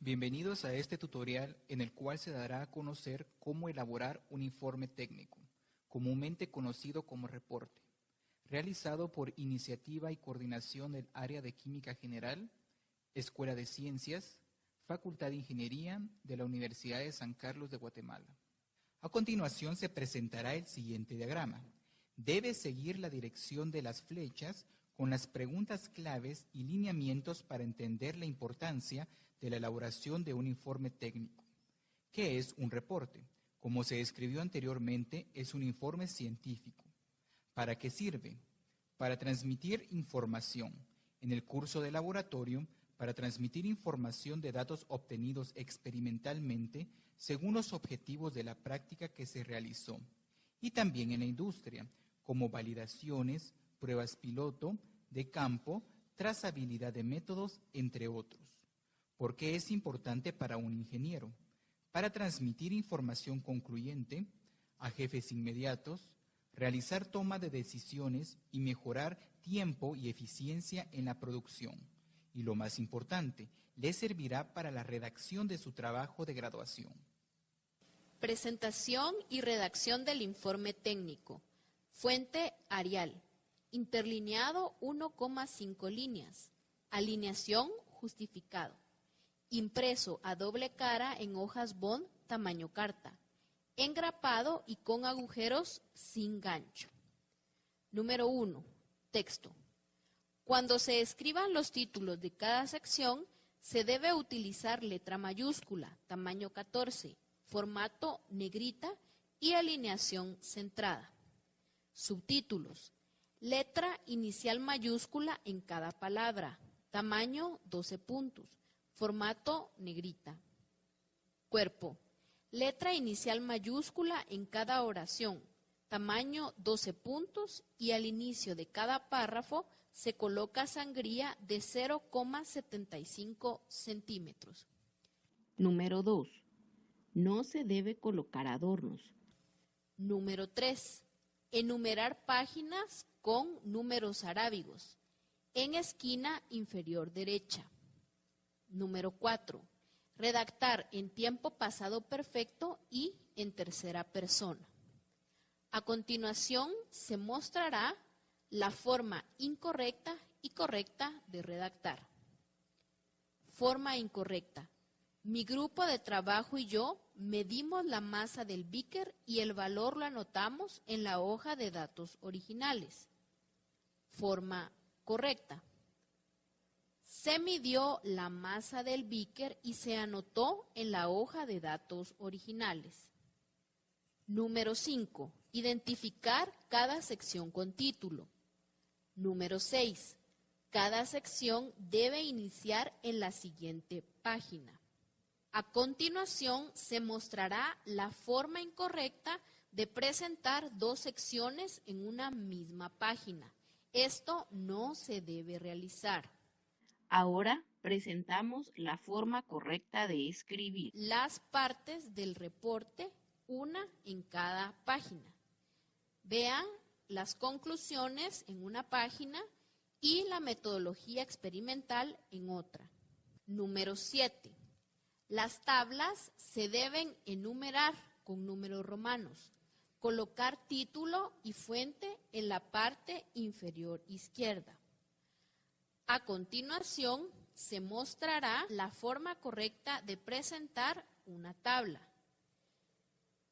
Bienvenidos a este tutorial en el cual se dará a conocer cómo elaborar un informe técnico, comúnmente conocido como reporte, realizado por iniciativa y coordinación del Área de Química General, Escuela de Ciencias, Facultad de Ingeniería de la Universidad de San Carlos de Guatemala. A continuación se presentará el siguiente diagrama. Debe seguir la dirección de las flechas con las preguntas claves y lineamientos para entender la importancia de la elaboración de un informe técnico. ¿Qué es un reporte? Como se describió anteriormente, es un informe científico. ¿Para qué sirve? Para transmitir información. En el curso de laboratorio, para transmitir información de datos obtenidos experimentalmente según los objetivos de la práctica que se realizó. Y también en la industria, como validaciones, pruebas piloto, de campo, trazabilidad de métodos, entre otros. ¿Por qué es importante para un ingeniero? Para transmitir información concluyente a jefes inmediatos, realizar toma de decisiones y mejorar tiempo y eficiencia en la producción. Y lo más importante, le servirá para la redacción de su trabajo de graduación. Presentación y redacción del informe técnico. Fuente Arial. Interlineado 1,5 líneas. Alineación justificado. Impreso a doble cara en hojas bond tamaño carta. Engrapado y con agujeros sin gancho. Número 1. Texto. Cuando se escriban los títulos de cada sección, se debe utilizar letra mayúscula, tamaño 14, formato negrita y alineación centrada. Subtítulos. Letra inicial mayúscula en cada palabra, tamaño 12 puntos, formato negrita. Cuerpo. Letra inicial mayúscula en cada oración, tamaño 12 puntos y al inicio de cada párrafo se coloca sangría de 0,75 centímetros. Número 2. No se debe colocar adornos. Número 3. Enumerar páginas con números arábigos en esquina inferior derecha. Número 4. Redactar en tiempo pasado perfecto y en tercera persona. A continuación se mostrará la forma incorrecta y correcta de redactar. Forma incorrecta. Mi grupo de trabajo y yo medimos la masa del beaker y el valor lo anotamos en la hoja de datos originales. Forma correcta. Se midió la masa del beaker y se anotó en la hoja de datos originales. Número 5. Identificar cada sección con título. Número 6. Cada sección debe iniciar en la siguiente página. A continuación se mostrará la forma incorrecta de presentar dos secciones en una misma página. Esto no se debe realizar. Ahora presentamos la forma correcta de escribir. Las partes del reporte, una en cada página. Vean las conclusiones en una página y la metodología experimental en otra. Número 7. Las tablas se deben enumerar con números romanos. Colocar título y fuente en la parte inferior izquierda. A continuación, se mostrará la forma correcta de presentar una tabla.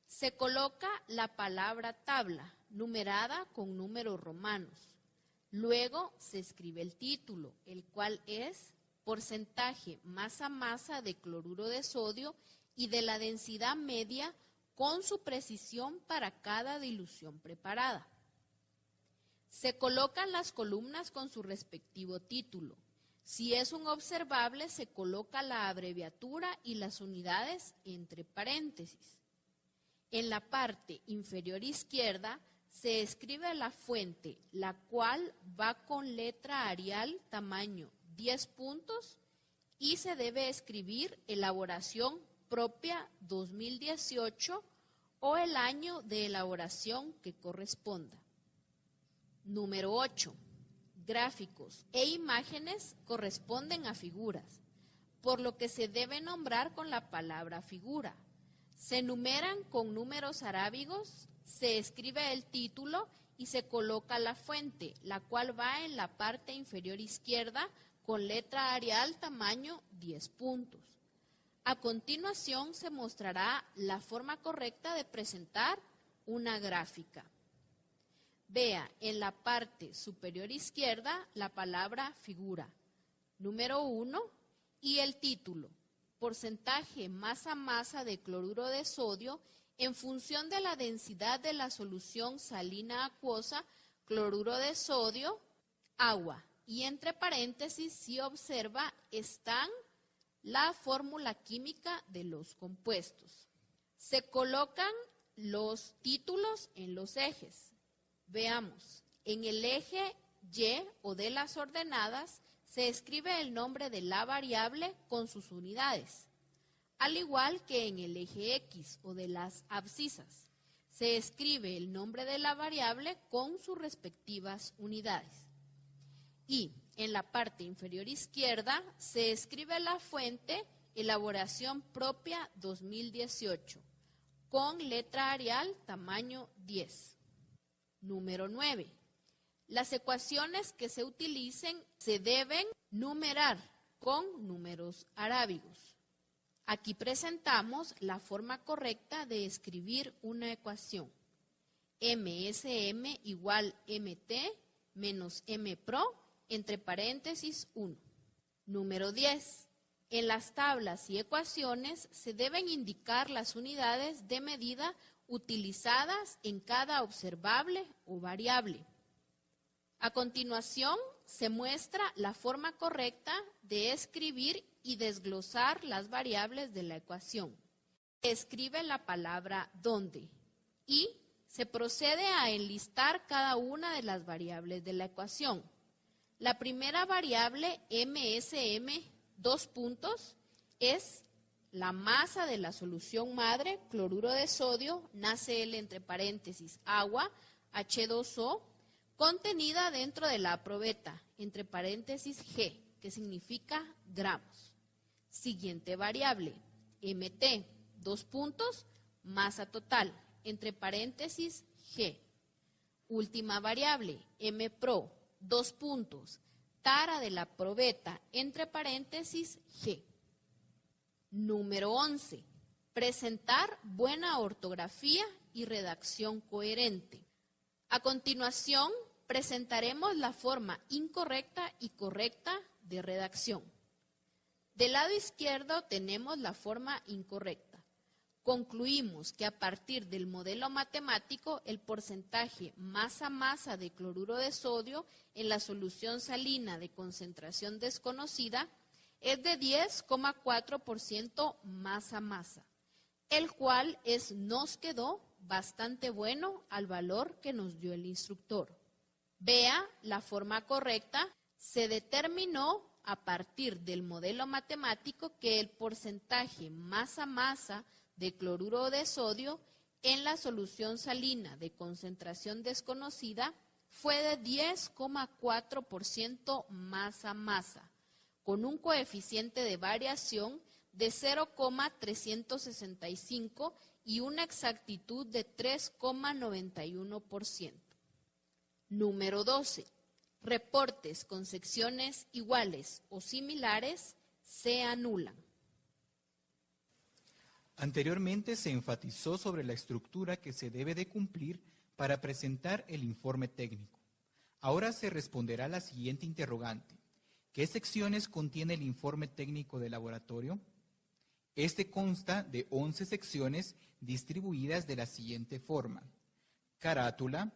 Se coloca la palabra tabla, numerada con números romanos. Luego se escribe el título, el cual es porcentaje masa-masa de cloruro de sodio y de la densidad media con su precisión para cada dilución preparada. Se colocan las columnas con su respectivo título. Si es un observable, se coloca la abreviatura y las unidades entre paréntesis. En la parte inferior izquierda se escribe la fuente, la cual va con letra Arial tamaño 10 puntos y se debe escribir elaboración propia 2018 o el año de elaboración que corresponda. Número 8. Gráficos e imágenes corresponden a figuras. por lo que se debe nombrar con la palabra figura. Se enumeran con números arábigos, se escribe el título y se coloca la fuente, la cual va en la parte inferior izquierda con letra Arial tamaño 10 puntos. A continuación se mostrará la forma correcta de presentar una gráfica. Vea en la parte superior izquierda la palabra figura, número 1 y el título, porcentaje masa-masa de cloruro de sodio en función de la densidad de la solución salina acuosa, cloruro de sodio, agua. Y entre paréntesis, si observa, están la fórmula química de los compuestos. Se colocan los títulos en los ejes. Veamos, en el eje Y o de las ordenadas se escribe el nombre de la variable con sus unidades, al igual que en el eje X o de las abscisas. Se escribe el nombre de la variable con sus respectivas unidades. Y en la parte inferior izquierda se escribe la fuente elaboración propia 2018 con letra Arial tamaño 10. Número 9. Las ecuaciones que se utilicen se deben numerar con números arábigos. Aquí presentamos la forma correcta de escribir una ecuación. MSM igual MT menos MPRO entre paréntesis 1. Número 10. En las tablas y ecuaciones se deben indicar las unidades de medida utilizadas en cada observable o variable. A continuación, se muestra la forma correcta de escribir y desglosar las variables de la ecuación. Se escribe la palabra ¿dónde? Y se procede a enlistar cada una de las variables de la ecuación. La primera variable, MSM, 2 puntos, es la masa de la solución madre, cloruro de sodio, NaCl entre paréntesis, agua, H2O, contenida dentro de la probeta, entre paréntesis G, que significa gramos. Siguiente variable, MT, 2 puntos, masa total, entre paréntesis G. Última variable, MPRO, 2 puntos, tara de la probeta, entre paréntesis G. Número 11. Presentar buena ortografía y redacción coherente. A continuación, presentaremos la forma incorrecta y correcta de redacción. Del lado izquierdo tenemos la forma incorrecta. Concluimos que a partir del modelo matemático, el porcentaje masa-masa de cloruro de sodio en la solución salina de concentración desconocida es de 10,4% masa-masa, el cual nos quedó bastante bueno al valor que nos dio el instructor. Vea la forma correcta, se determinó a partir del modelo matemático que el porcentaje masa-masa de cloruro de sodio en la solución salina de concentración desconocida fue de 10,4% masa-masa, con un coeficiente de variación de 0,365 y una exactitud de 3,91%. Número 12. Reportes con secciones iguales o similares se anulan. Anteriormente se enfatizó sobre la estructura que se debe de cumplir para presentar el informe técnico. Ahora se responderá la siguiente interrogante. ¿Qué secciones contiene el informe técnico de laboratorio? Este consta de 11 secciones distribuidas de la siguiente forma: carátula,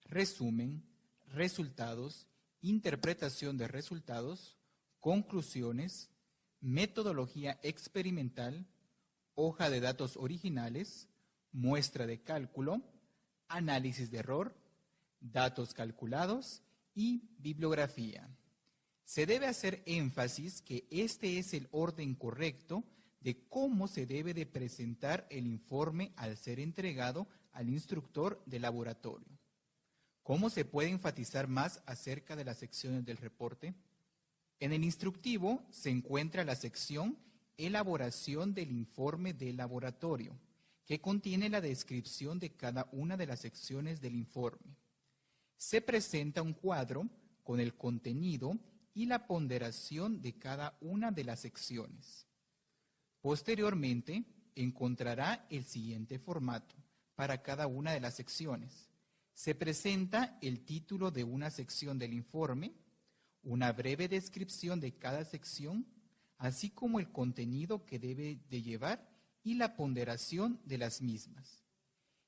resumen, resultados, interpretación de resultados, conclusiones, metodología experimental, hoja de datos originales, muestra de cálculo, análisis de error, datos calculados y bibliografía. Se debe hacer énfasis que este es el orden correcto de cómo se debe de presentar el informe al ser entregado al instructor de laboratorio. ¿Cómo se puede enfatizar más acerca de las secciones del reporte? En el instructivo se encuentra la sección Elaboración del informe de laboratorio, que contiene la descripción de cada una de las secciones del informe. Se presenta un cuadro con el contenido y la ponderación de cada una de las secciones. Posteriormente, encontrará el siguiente formato para cada una de las secciones. Se presenta el título de una sección del informe, una breve descripción de cada sección, así como el contenido que debe de llevar y la ponderación de las mismas.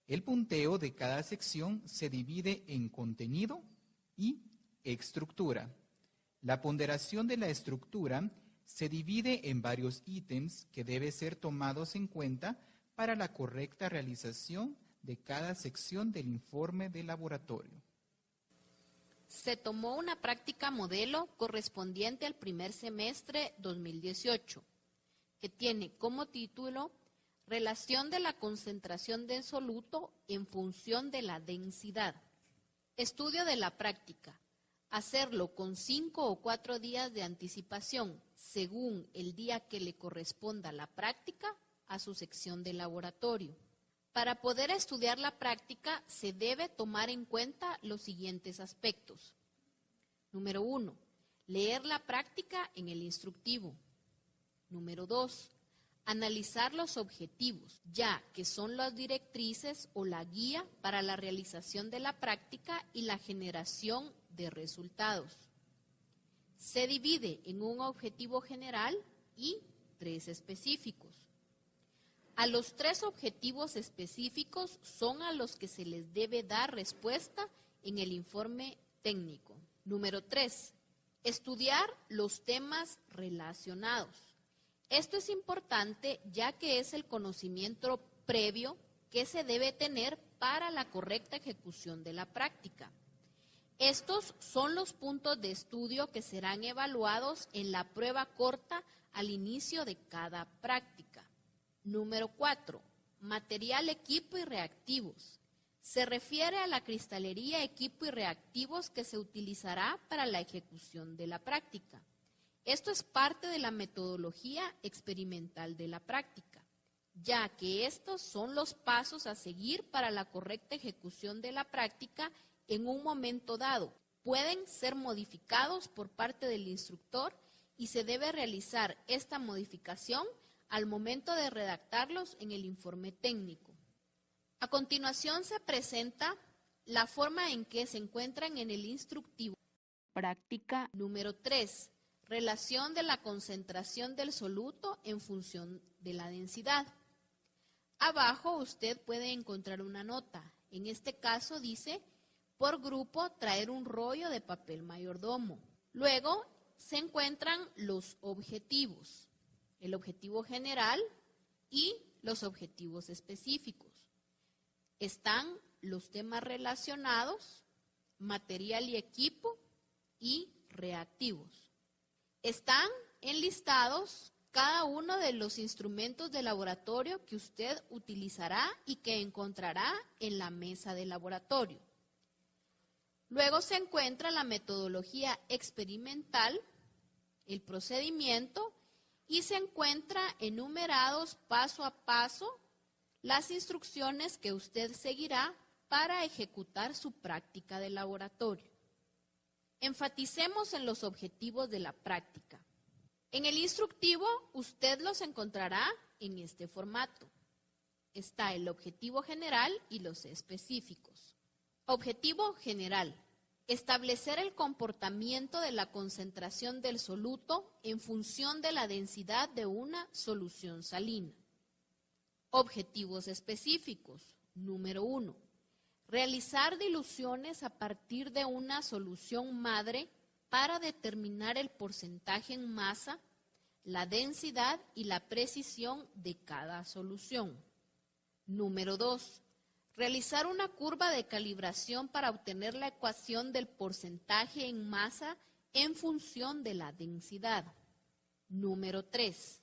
El punteo de cada sección se divide en contenido y estructura. La ponderación de la estructura se divide en varios ítems que deben ser tomados en cuenta para la correcta realización de cada sección del informe de laboratorio. Se tomó una práctica modelo correspondiente al primer semestre 2018, que tiene como título Relación de la concentración del soluto en función de la densidad. Estudio de la práctica. Hacerlo con 5 o 4 días de anticipación, según el día que le corresponda la práctica a su sección de laboratorio. Para poder estudiar la práctica se debe tomar en cuenta los siguientes aspectos. Número 1. Leer la práctica en el instructivo. Número 2. Analizar los objetivos, ya que son las directrices o la guía para la realización de la práctica y la generación de resultados. Se divide en un objetivo general y 3 específicos. A los 3 objetivos específicos son a los que se les debe dar respuesta en el informe técnico. Número 3. Estudiar los temas relacionados. Esto es importante ya que es el conocimiento previo que se debe tener para la correcta ejecución de la práctica. Estos son los puntos de estudio que serán evaluados en la prueba corta al inicio de cada práctica. Número 4. Material, equipo y reactivos. Se refiere a la cristalería, equipo y reactivos que se utilizará para la ejecución de la práctica. Esto es parte de la metodología experimental de la práctica, ya que estos son los pasos a seguir para la correcta ejecución de la práctica en un momento dado. Pueden ser modificados por parte del instructor y se debe realizar esta modificación al momento de redactarlos en el informe técnico. A continuación se presenta la forma en que se encuentran en el instructivo. Práctica Número 3. Relación de la concentración del soluto en función de la densidad. Abajo usted puede encontrar una nota. En este caso dice, por grupo traer un rollo de papel mayordomo. Luego se encuentran los objetivos. El objetivo general y los objetivos específicos. Están los temas relacionados, material y equipo y reactivos. Están enlistados cada uno de los instrumentos de laboratorio que usted utilizará y que encontrará en la mesa de laboratorio. Luego se encuentra la metodología experimental, el procedimiento, y se encuentra enumerados paso a paso las instrucciones que usted seguirá para ejecutar su práctica de laboratorio. Enfaticemos en los objetivos de la práctica. En el instructivo, usted los encontrará en este formato. Está el objetivo general y los específicos. Objetivo general. Establecer el comportamiento de la concentración del soluto en función de la densidad de una solución salina. Objetivos específicos. Número 1. Realizar diluciones a partir de una solución madre para determinar el porcentaje en masa, la densidad y la precisión de cada solución. Número 2. Realizar una curva de calibración para obtener la ecuación del porcentaje en masa en función de la densidad. Número 3.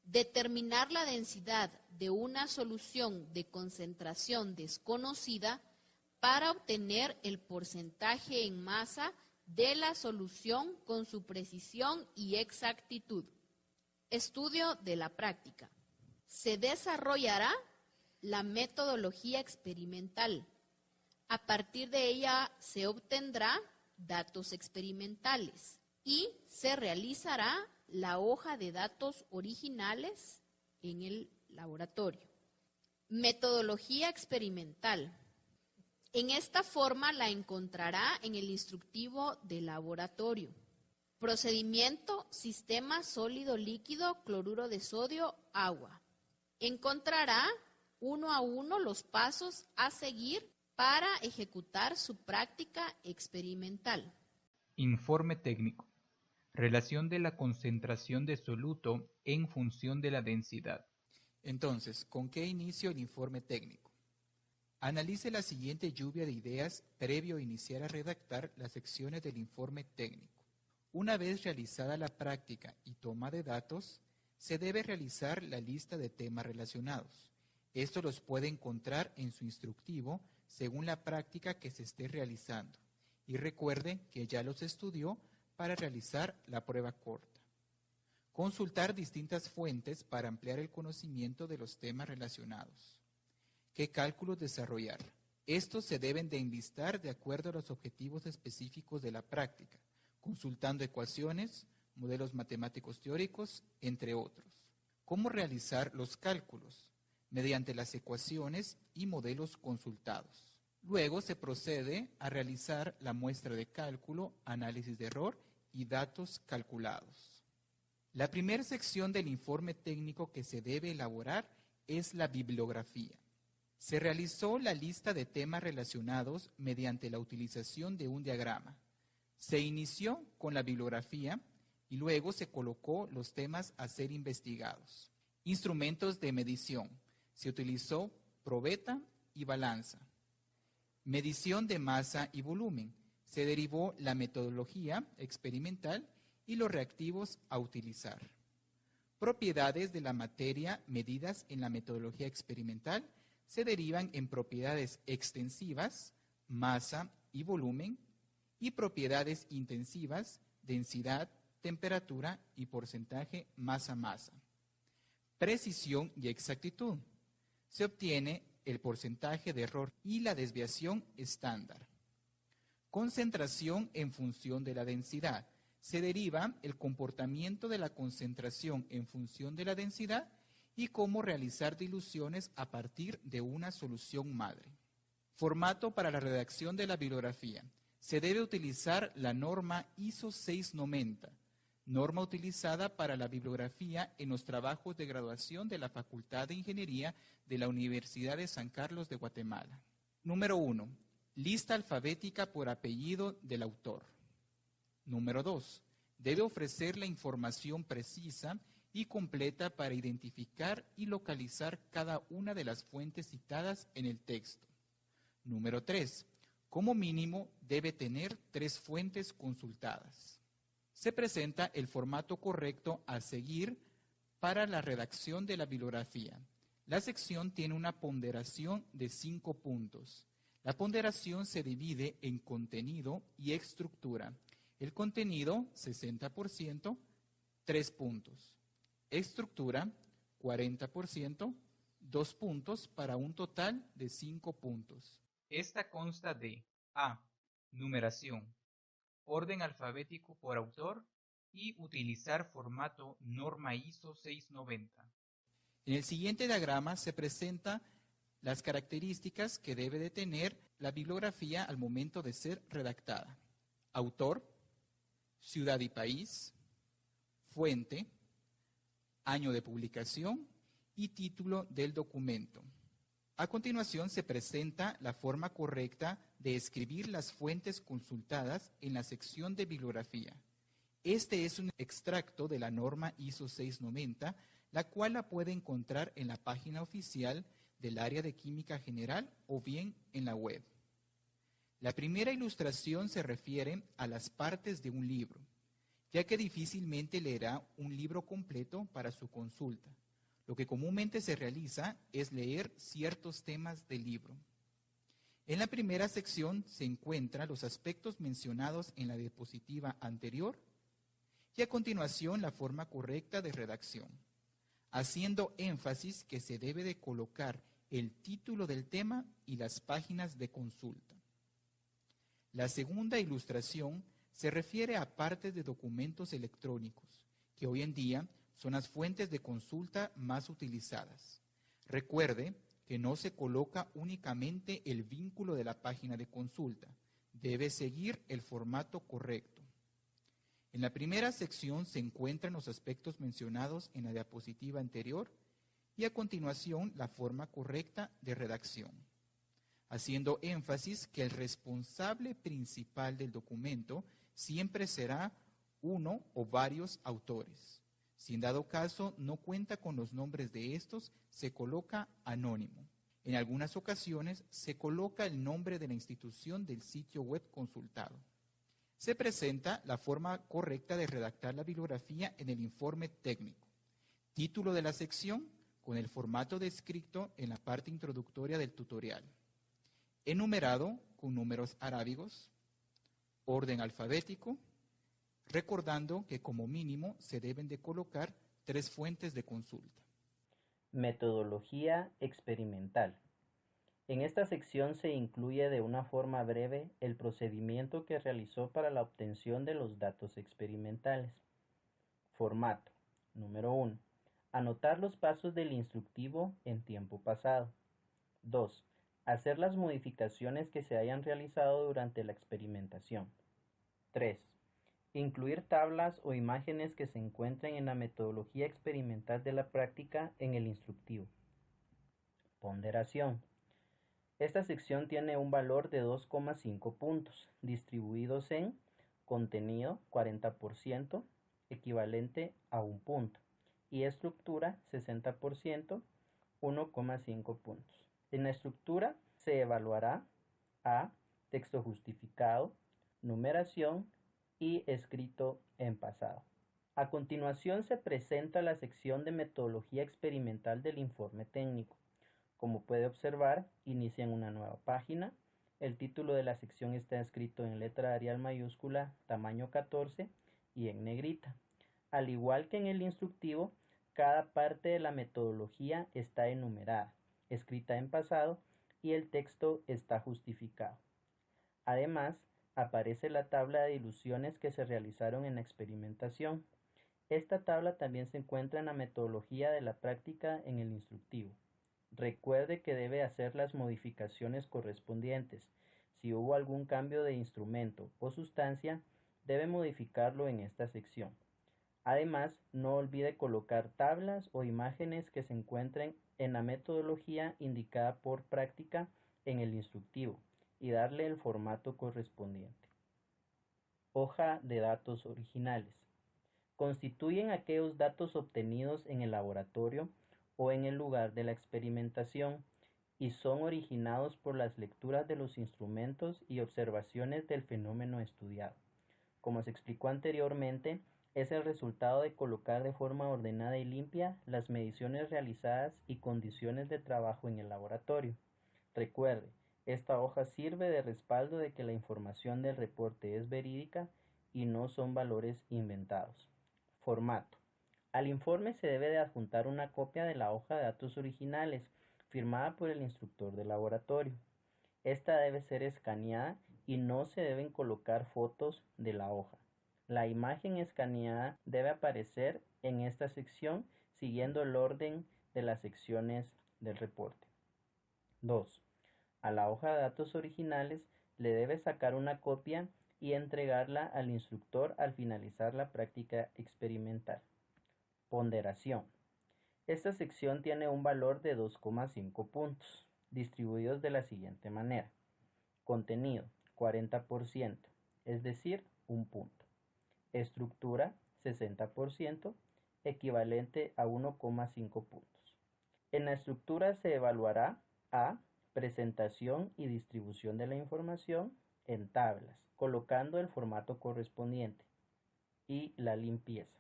Determinar la densidad de una solución de concentración desconocida para obtener el porcentaje en masa de la solución con su precisión y exactitud. Estudio de la práctica. Se desarrollará la metodología experimental. A partir de ella se obtendrá datos experimentales y se realizará la hoja de datos originales en el laboratorio. Metodología experimental. En esta forma la encontrará en el instructivo de laboratorio. Procedimiento, sistema sólido líquido, cloruro de sodio, agua. Encontrará uno a uno los pasos a seguir para ejecutar su práctica experimental. Informe técnico. Relación de la concentración de soluto en función de la densidad. Entonces, ¿con qué inicio el informe técnico? Analice la siguiente lluvia de ideas previo a iniciar a redactar las secciones del informe técnico. Una vez realizada la práctica y toma de datos, se debe realizar la lista de temas relacionados. Estos los puede encontrar en su instructivo según la práctica que se esté realizando. Y recuerde que ya los estudió para realizar la prueba corta. Consultar distintas fuentes para ampliar el conocimiento de los temas relacionados. ¿Qué cálculos desarrollar? Estos se deben de enlistar de acuerdo a los objetivos específicos de la práctica, consultando ecuaciones, modelos matemáticos teóricos, entre otros. ¿Cómo realizar los cálculos? Mediante las ecuaciones y modelos consultados. Luego se procede a realizar la muestra de cálculo, análisis de error y datos calculados. La primera sección del informe técnico que se debe elaborar es la bibliografía. Se realizó la lista de temas relacionados mediante la utilización de un diagrama. Se inició con la bibliografía y luego se colocó los temas a ser investigados. Instrumentos de medición. Se utilizó probeta y balanza. Medición de masa y volumen. Se derivó la metodología experimental y los reactivos a utilizar. Propiedades de la materia medidas en la metodología experimental se derivan en propiedades extensivas, masa y volumen, y propiedades intensivas, densidad, temperatura y porcentaje masa-masa. Precisión y exactitud. Se obtiene el porcentaje de error y la desviación estándar. Concentración en función de la densidad. Se deriva el comportamiento de la concentración en función de la densidad y cómo realizar diluciones a partir de una solución madre. Formato para la redacción de la bibliografía. Se debe utilizar la norma ISO 690, norma utilizada para la bibliografía en los trabajos de graduación de la Facultad de Ingeniería de la Universidad de San Carlos de Guatemala. Número 1. Lista alfabética por apellido del autor. Número 2. Debe ofrecer la información precisa y completa para identificar y localizar cada una de las fuentes citadas en el texto. Número 3. Como mínimo debe tener 3 fuentes consultadas. Se presenta el formato correcto a seguir para la redacción de la bibliografía. La sección tiene una ponderación de 5 puntos. La ponderación se divide en contenido y estructura. El contenido, 60%, 3 puntos. Estructura, 40%, 2 puntos para un total de 5 puntos. Esta consta de A. Numeración, orden alfabético por autor y utilizar formato norma ISO 690. En el siguiente diagrama se presentan las características que debe de tener la bibliografía al momento de ser redactada. Autor, ciudad y país, fuente, año de publicación y título del documento. A continuación se presenta la forma correcta de escribir las fuentes consultadas en la sección de bibliografía. Este es un extracto de la norma ISO 690, la cual la puede encontrar en la página oficial del área de Química General o bien en la web. La primera ilustración se refiere a las partes de un libro, ya que difícilmente leerá un libro completo para su consulta. Lo que comúnmente se realiza es leer ciertos temas del libro. En la primera sección se encuentran los aspectos mencionados en la diapositiva anterior y a continuación la forma correcta de redacción, haciendo énfasis que se debe de colocar el título del tema y las páginas de consulta. La segunda ilustración se refiere a partes de documentos electrónicos, que hoy en día son las fuentes de consulta más utilizadas. Recuerde que no se coloca únicamente el vínculo de la página de consulta, debe seguir el formato correcto. En la primera sección se encuentran los aspectos mencionados en la diapositiva anterior y a continuación la forma correcta de redacción, haciendo énfasis que el responsable principal del documento siempre será uno o varios autores. Si en dado caso no cuenta con los nombres de estos, se coloca anónimo. En algunas ocasiones se coloca el nombre de la institución del sitio web consultado. Se presenta la forma correcta de redactar la bibliografía en el informe técnico. Título de la sección con el formato descrito en la parte introductoria del tutorial. Enumerado con números arábigos, orden alfabético, recordando que como mínimo se deben de colocar 3 fuentes de consulta. Metodología experimental. En esta sección se incluye de una forma breve el procedimiento que realizó para la obtención de los datos experimentales. Formato. Número 1. Anotar los pasos del instructivo en tiempo pasado. 2. Hacer las modificaciones que se hayan realizado durante la experimentación. 3. Incluir tablas o imágenes que se encuentren en la metodología experimental de la práctica en el instructivo. Ponderación. Esta sección tiene un valor de 2,5 puntos, distribuidos en contenido 40%, equivalente a 1 punto, y estructura 60%, 1,5 puntos. En la estructura se evaluará a texto justificado, numeración y escrito en pasado. A continuación se presenta la sección de metodología experimental del informe técnico. Como puede observar, inicia en una nueva página. El título de la sección está escrito en letra Arial mayúscula, tamaño 14 y en negrita. Al igual que en el instructivo, cada parte de la metodología está enumerada, escrita en pasado y el texto está justificado. Además, aparece la tabla de diluciones que se realizaron en la experimentación. Esta tabla también se encuentra en la metodología de la práctica en el instructivo. Recuerde que debe hacer las modificaciones correspondientes. Si hubo algún cambio de instrumento o sustancia, debe modificarlo en esta sección. Además, no olvide colocar tablas o imágenes que se encuentren en la metodología indicada por práctica en el instructivo y darle el formato correspondiente. Hoja de datos originales. Constituyen aquellos datos obtenidos en el laboratorio o en el lugar de la experimentación y son originados por las lecturas de los instrumentos y observaciones del fenómeno estudiado. Como se explicó anteriormente, es el resultado de colocar de forma ordenada y limpia las mediciones realizadas y condiciones de trabajo en el laboratorio. Recuerde, esta hoja sirve de respaldo de que la información del reporte es verídica y no son valores inventados. Formato. Al informe se debe de adjuntar una copia de la hoja de datos originales, firmada por el instructor del laboratorio. Esta debe ser escaneada y no se deben colocar fotos de la hoja. La imagen escaneada debe aparecer en esta sección siguiendo el orden de las secciones del reporte. 2. A la hoja de datos originales le debe sacar una copia y entregarla al instructor al finalizar la práctica experimental. Ponderación. Esta sección tiene un valor de 2,5 puntos, distribuidos de la siguiente manera. Contenido, 40%, es decir, 1 punto. Estructura, 60%, equivalente a 1,5 puntos. En la estructura se evaluará a presentación y distribución de la información en tablas, colocando el formato correspondiente, y la limpieza.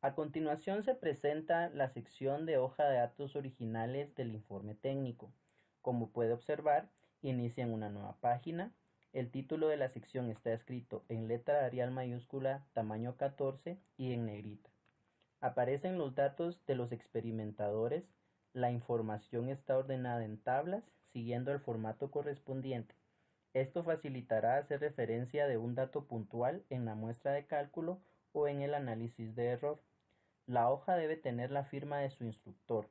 A continuación se presenta la sección de hoja de datos originales del informe técnico. Como puede observar, Inician una nueva página. El título de la sección está escrito en letra Arial mayúscula tamaño 14 y en negrita. Aparecen los datos de los experimentadores. La información está ordenada en tablas siguiendo el formato correspondiente. Esto facilitará hacer referencia de un dato puntual en la muestra de cálculo o en el análisis de error. La hoja debe tener la firma de su instructor.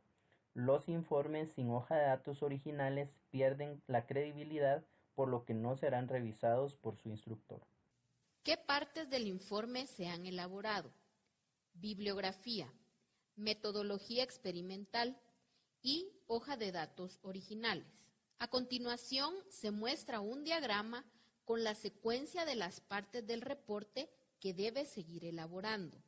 Los informes sin hoja de datos originales pierden la credibilidad, por lo que no serán revisados por su instructor. ¿Qué partes del informe se han elaborado? Bibliografía, metodología experimental y hoja de datos originales. A continuación, se muestra un diagrama con la secuencia de las partes del reporte que debe seguir elaborando.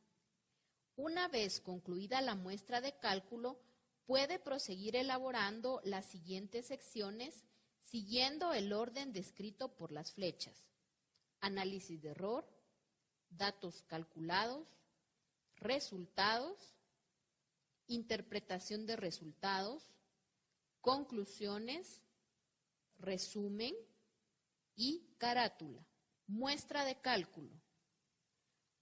Una vez concluida la muestra de cálculo, puede proseguir elaborando las siguientes secciones siguiendo el orden descrito por las flechas: análisis de error, datos calculados, resultados, interpretación de resultados, conclusiones, resumen y carátula. Muestra de cálculo.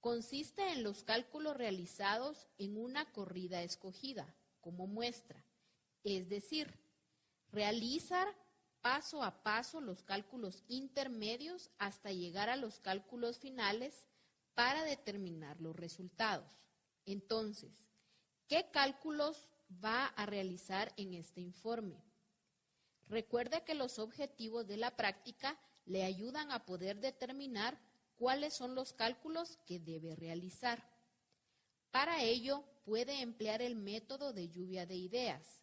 Consiste en los cálculos realizados en una corrida escogida como muestra, es decir, realizar paso a paso los cálculos intermedios hasta llegar a los cálculos finales para determinar los resultados. Entonces, ¿qué cálculos va a realizar en este informe? Recuerde que los objetivos de la práctica le ayudan a poder determinar cuáles son los cálculos que debe realizar. Para ello, puede emplear el método de lluvia de ideas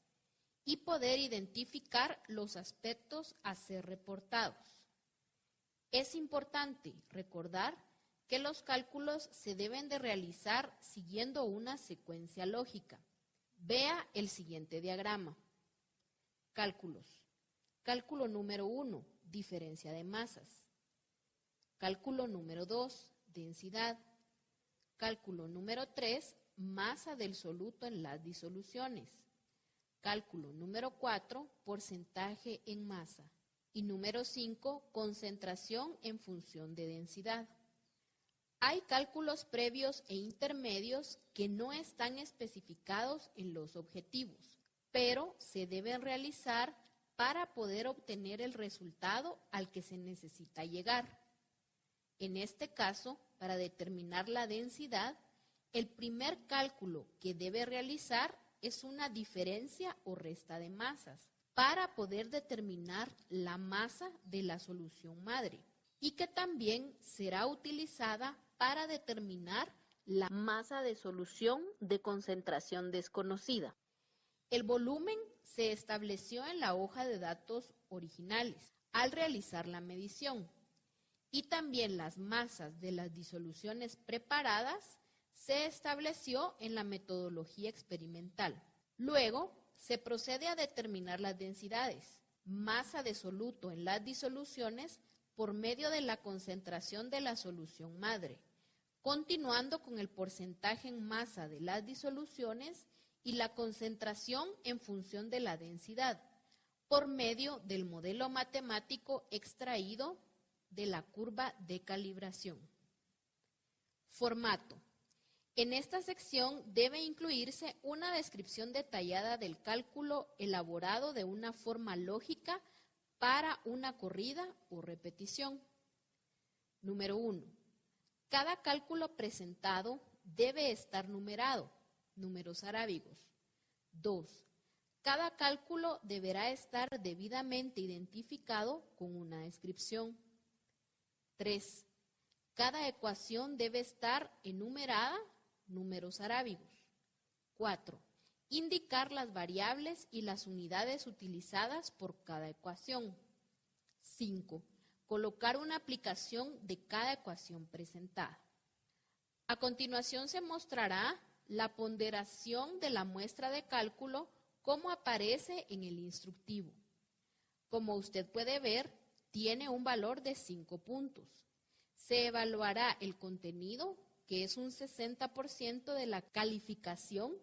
y poder identificar los aspectos a ser reportados. Es importante recordar que los cálculos se deben de realizar siguiendo una secuencia lógica. Vea el siguiente diagrama. Cálculos. Cálculo número 1, diferencia de masas. Cálculo número 2, densidad. Cálculo número 3, masa del soluto en las disoluciones. Cálculo número 4, porcentaje en masa. Y número 5, concentración en función de densidad. Hay cálculos previos e intermedios que no están especificados en los objetivos, pero se deben realizar para poder obtener el resultado al que se necesita llegar. En este caso, para determinar la densidad, el primer cálculo que debe realizar es una diferencia o resta de masas para poder determinar la masa de la solución madre y que también será utilizada para determinar la masa de solución de concentración desconocida. El volumen se estableció en la hoja de datos originales al realizar la medición y también las masas de las disoluciones preparadas se estableció en la metodología experimental. Luego, se procede a determinar las densidades, masa de soluto en las disoluciones por medio de la concentración de la solución madre, continuando con el porcentaje en masa de las disoluciones y la concentración en función de la densidad, por medio del modelo matemático extraído de la curva de calibración. Formato. En esta sección debe incluirse una descripción detallada del cálculo elaborado de una forma lógica para una corrida o repetición. Número 1. Cada cálculo presentado debe estar numerado, números arábigos. 2. Cada cálculo deberá estar debidamente identificado con una descripción. 3. Cada ecuación debe estar enumerada, números arábigos. 4. Indicar las variables y las unidades utilizadas por cada ecuación. 5. Colocar una aplicación de cada ecuación presentada. A continuación se mostrará la ponderación de la muestra de cálculo como aparece en el instructivo. Como usted puede ver, tiene un valor de 5 puntos. Se evaluará el contenido, que es un 60% de la calificación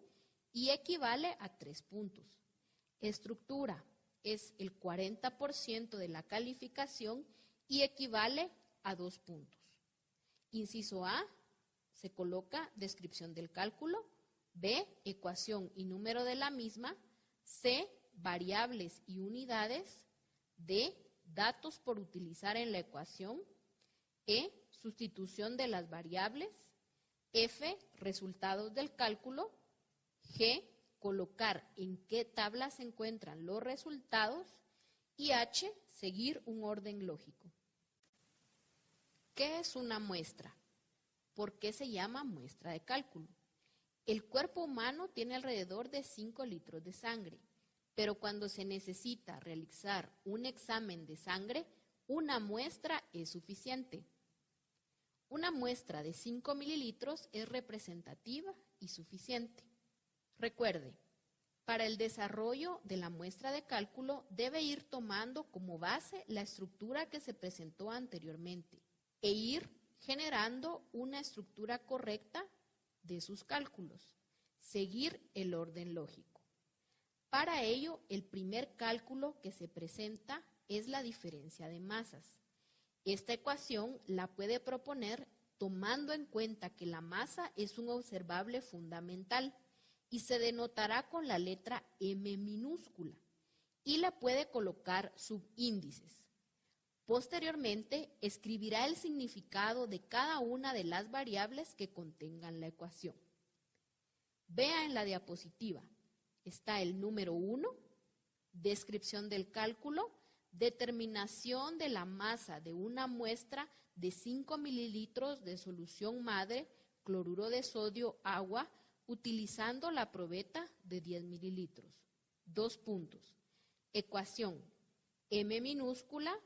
y equivale a 3 puntos. Estructura. es el 40% de la calificación y equivale a 2 puntos. Inciso A, se coloca descripción del cálculo. B, ecuación y número de la misma. C, variables y unidades. D, datos por utilizar en la ecuación. E, sustitución de las variables. F, resultados del cálculo. G, colocar en qué tabla se encuentran los resultados. Y H, seguir un orden lógico. ¿Qué es una muestra? ¿Por qué se llama muestra de cálculo? El cuerpo humano tiene alrededor de 5 litros de sangre, pero cuando se necesita realizar un examen de sangre, una muestra es suficiente. Una muestra de 5 mililitros es representativa y suficiente. Recuerde, para el desarrollo de la muestra de cálculo debe ir tomando como base la estructura que se presentó anteriormente e ir generando una estructura correcta de sus cálculos, seguir el orden lógico. Para ello, el primer cálculo que se presenta es la diferencia de masas. Esta ecuación la puede proponer tomando en cuenta que la masa es un observable fundamental y se denotará con la letra M minúscula y la puede colocar subíndices. Posteriormente, escribirá el significado de cada una de las variables que contengan la ecuación. Vea en la diapositiva, está el número 1, descripción del cálculo, determinación de la masa de una muestra de 5 mililitros de solución madre, cloruro de sodio, agua, utilizando la probeta de 10 mililitros. 2 puntos. Ecuación M minúscula,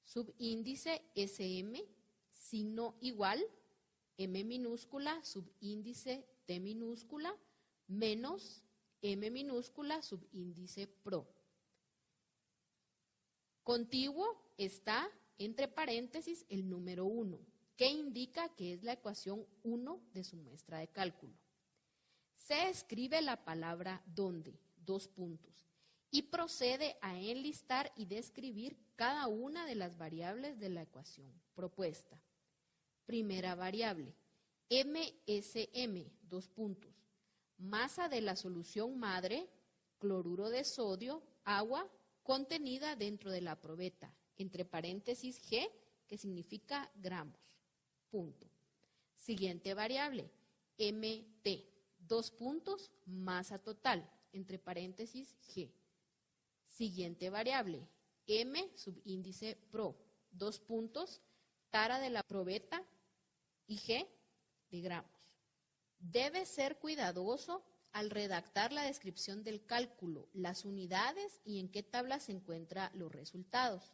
subíndice SM, signo igual, M minúscula, subíndice T minúscula, menos M minúscula, subíndice PRO. Contiguo está entre paréntesis el número 1, que indica que es la ecuación 1 de su muestra de cálculo. Se escribe la palabra donde, 2 puntos, y procede a enlistar y describir cada una de las variables de la ecuación propuesta. Primera variable, MSM, 2 puntos, masa de la solución madre, cloruro de sodio, agua, contenida dentro de la probeta, entre paréntesis G, que significa gramos, punto. Siguiente variable, MT, 2 puntos, masa total, entre paréntesis G. Siguiente variable, M subíndice PRO, 2 puntos, tara de la probeta y G de gramos. Debe ser cuidadoso al redactar la descripción del cálculo, las unidades y en qué tabla se encuentran los resultados.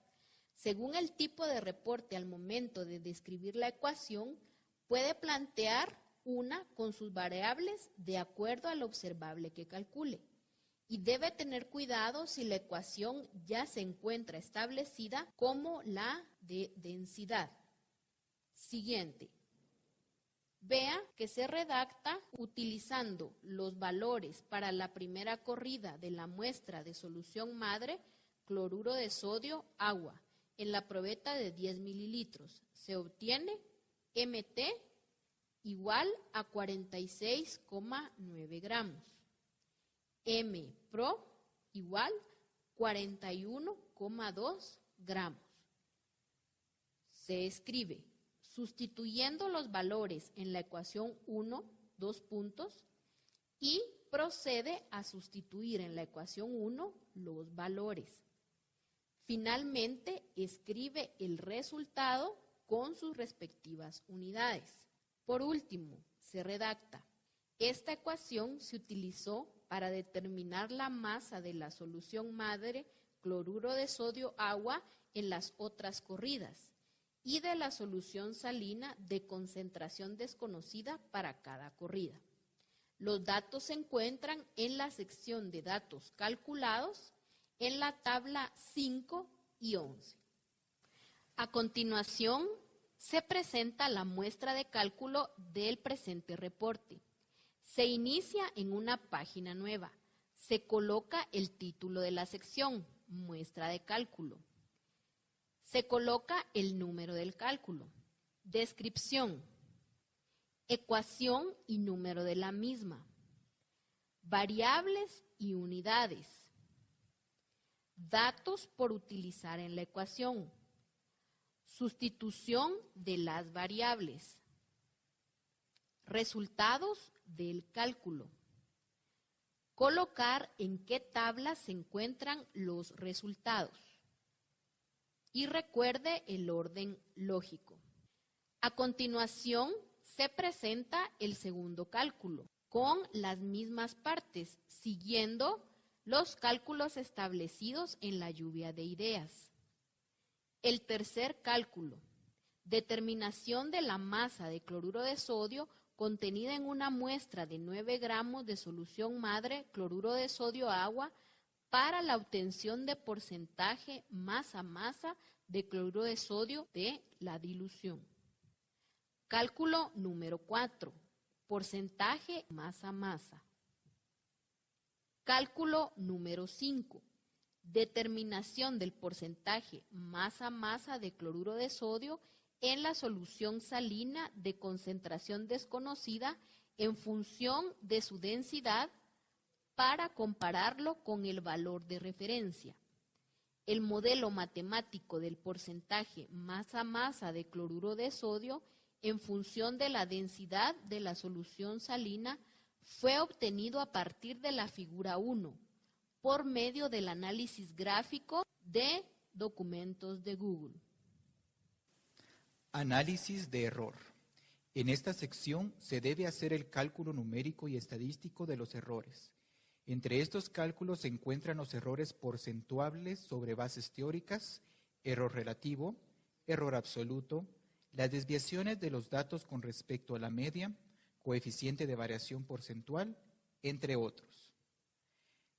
Según el tipo de reporte al momento de describir la ecuación, puede plantear una con sus variables de acuerdo al observable que calcule. Y debe tener cuidado si la ecuación ya se encuentra establecida como la de densidad. Siguiente. Vea que se redacta utilizando los valores para la primera corrida de la muestra de solución madre, cloruro de sodio, agua, en la probeta de 10 mililitros. Se obtiene MT igual a 46,9 gramos. M PRO igual 41,2 gramos. Se escribe sustituyendo los valores en la ecuación 1, 2 puntos, y procede a sustituir en la ecuación 1 los valores. Finalmente, escribe el resultado con sus respectivas unidades. Por último, se redacta. Esta ecuación se utilizó para determinar la masa de la solución madre, cloruro de sodio, agua, en las otras corridas, y de la solución salina de concentración desconocida para cada corrida. Los datos se encuentran en la sección de datos calculados en la tabla 5 y 11. A continuación, se presenta la muestra de cálculo del presente reporte. Se inicia en una página nueva. Se coloca el título de la sección, muestra de cálculo. Se coloca el número del cálculo. Descripción. Ecuación y número de la misma. Variables y unidades. Datos por utilizar en la ecuación. Sustitución de las variables. Resultados del cálculo. Colocar en qué tabla se encuentran los resultados. Y recuerde el orden lógico. A continuación, se presenta el segundo cálculo, con las mismas partes, siguiendo los cálculos establecidos en la lluvia de ideas. El tercer cálculo, determinación de la masa de cloruro de sodio contenida en una muestra de 9 gramos de solución madre cloruro de sodio agua para la obtención de porcentaje masa-masa de cloruro de sodio de la dilución. Cálculo número 4, porcentaje masa-masa. Cálculo número 5, determinación del porcentaje masa-masa de cloruro de sodio en la solución salina de concentración desconocida en función de su densidad para compararlo con el valor de referencia. El modelo matemático del porcentaje masa-masa de cloruro de sodio en función de la densidad de la solución salina fue obtenido a partir de la figura 1 por medio del análisis gráfico de documentos de Google. Análisis de error. En esta sección se debe hacer el cálculo numérico y estadístico de los errores. Entre estos cálculos se encuentran los errores porcentuables sobre bases teóricas, error relativo, error absoluto, las desviaciones de los datos con respecto a la media, coeficiente de variación porcentual, entre otros.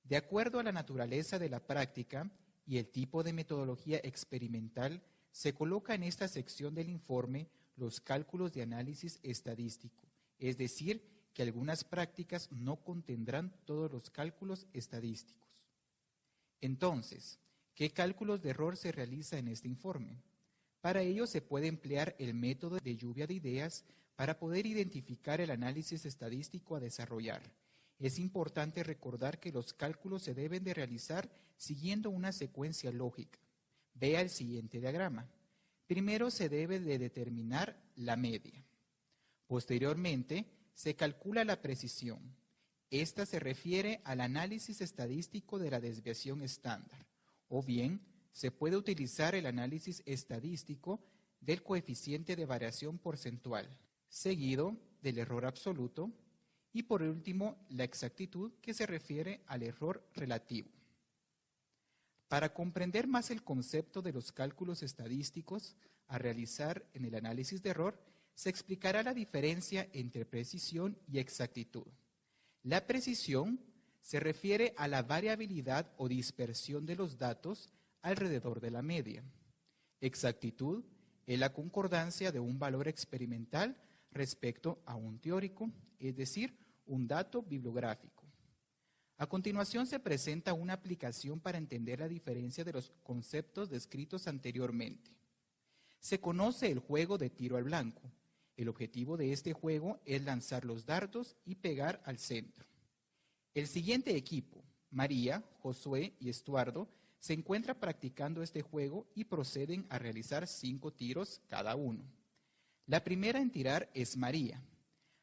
De acuerdo a la naturaleza de la práctica y el tipo de metodología experimental, se coloca en esta sección del informe los cálculos de análisis estadístico, es decir, que algunas prácticas no contendrán todos los cálculos estadísticos. Entonces, ¿qué cálculos de error se realiza en este informe? Para ello se puede emplear el método de lluvia de ideas para poder identificar el análisis estadístico a desarrollar. Es importante recordar que los cálculos se deben de realizar siguiendo una secuencia lógica. Vea el siguiente diagrama. Primero se debe de determinar la media. Posteriormente, se calcula la precisión. Esta se refiere al análisis estadístico de la desviación estándar, o bien se puede utilizar el análisis estadístico del coeficiente de variación porcentual, seguido del error absoluto, y por último, la exactitud, que se refiere al error relativo. Para comprender más el concepto de los cálculos estadísticos a realizar en el análisis de error, se explicará la diferencia entre precisión y exactitud. La precisión se refiere a la variabilidad o dispersión de los datos alrededor de la media. Exactitud es la concordancia de un valor experimental respecto a un teórico, es decir, un dato bibliográfico. A continuación se presenta una aplicación para entender la diferencia de los conceptos descritos anteriormente. Se conoce el juego de tiro al blanco. El objetivo de este juego es lanzar los dardos y pegar al centro. El siguiente equipo, María, Josué y Estuardo, se encuentra practicando este juego y proceden a realizar 5 tiros cada uno. La primera en tirar es María.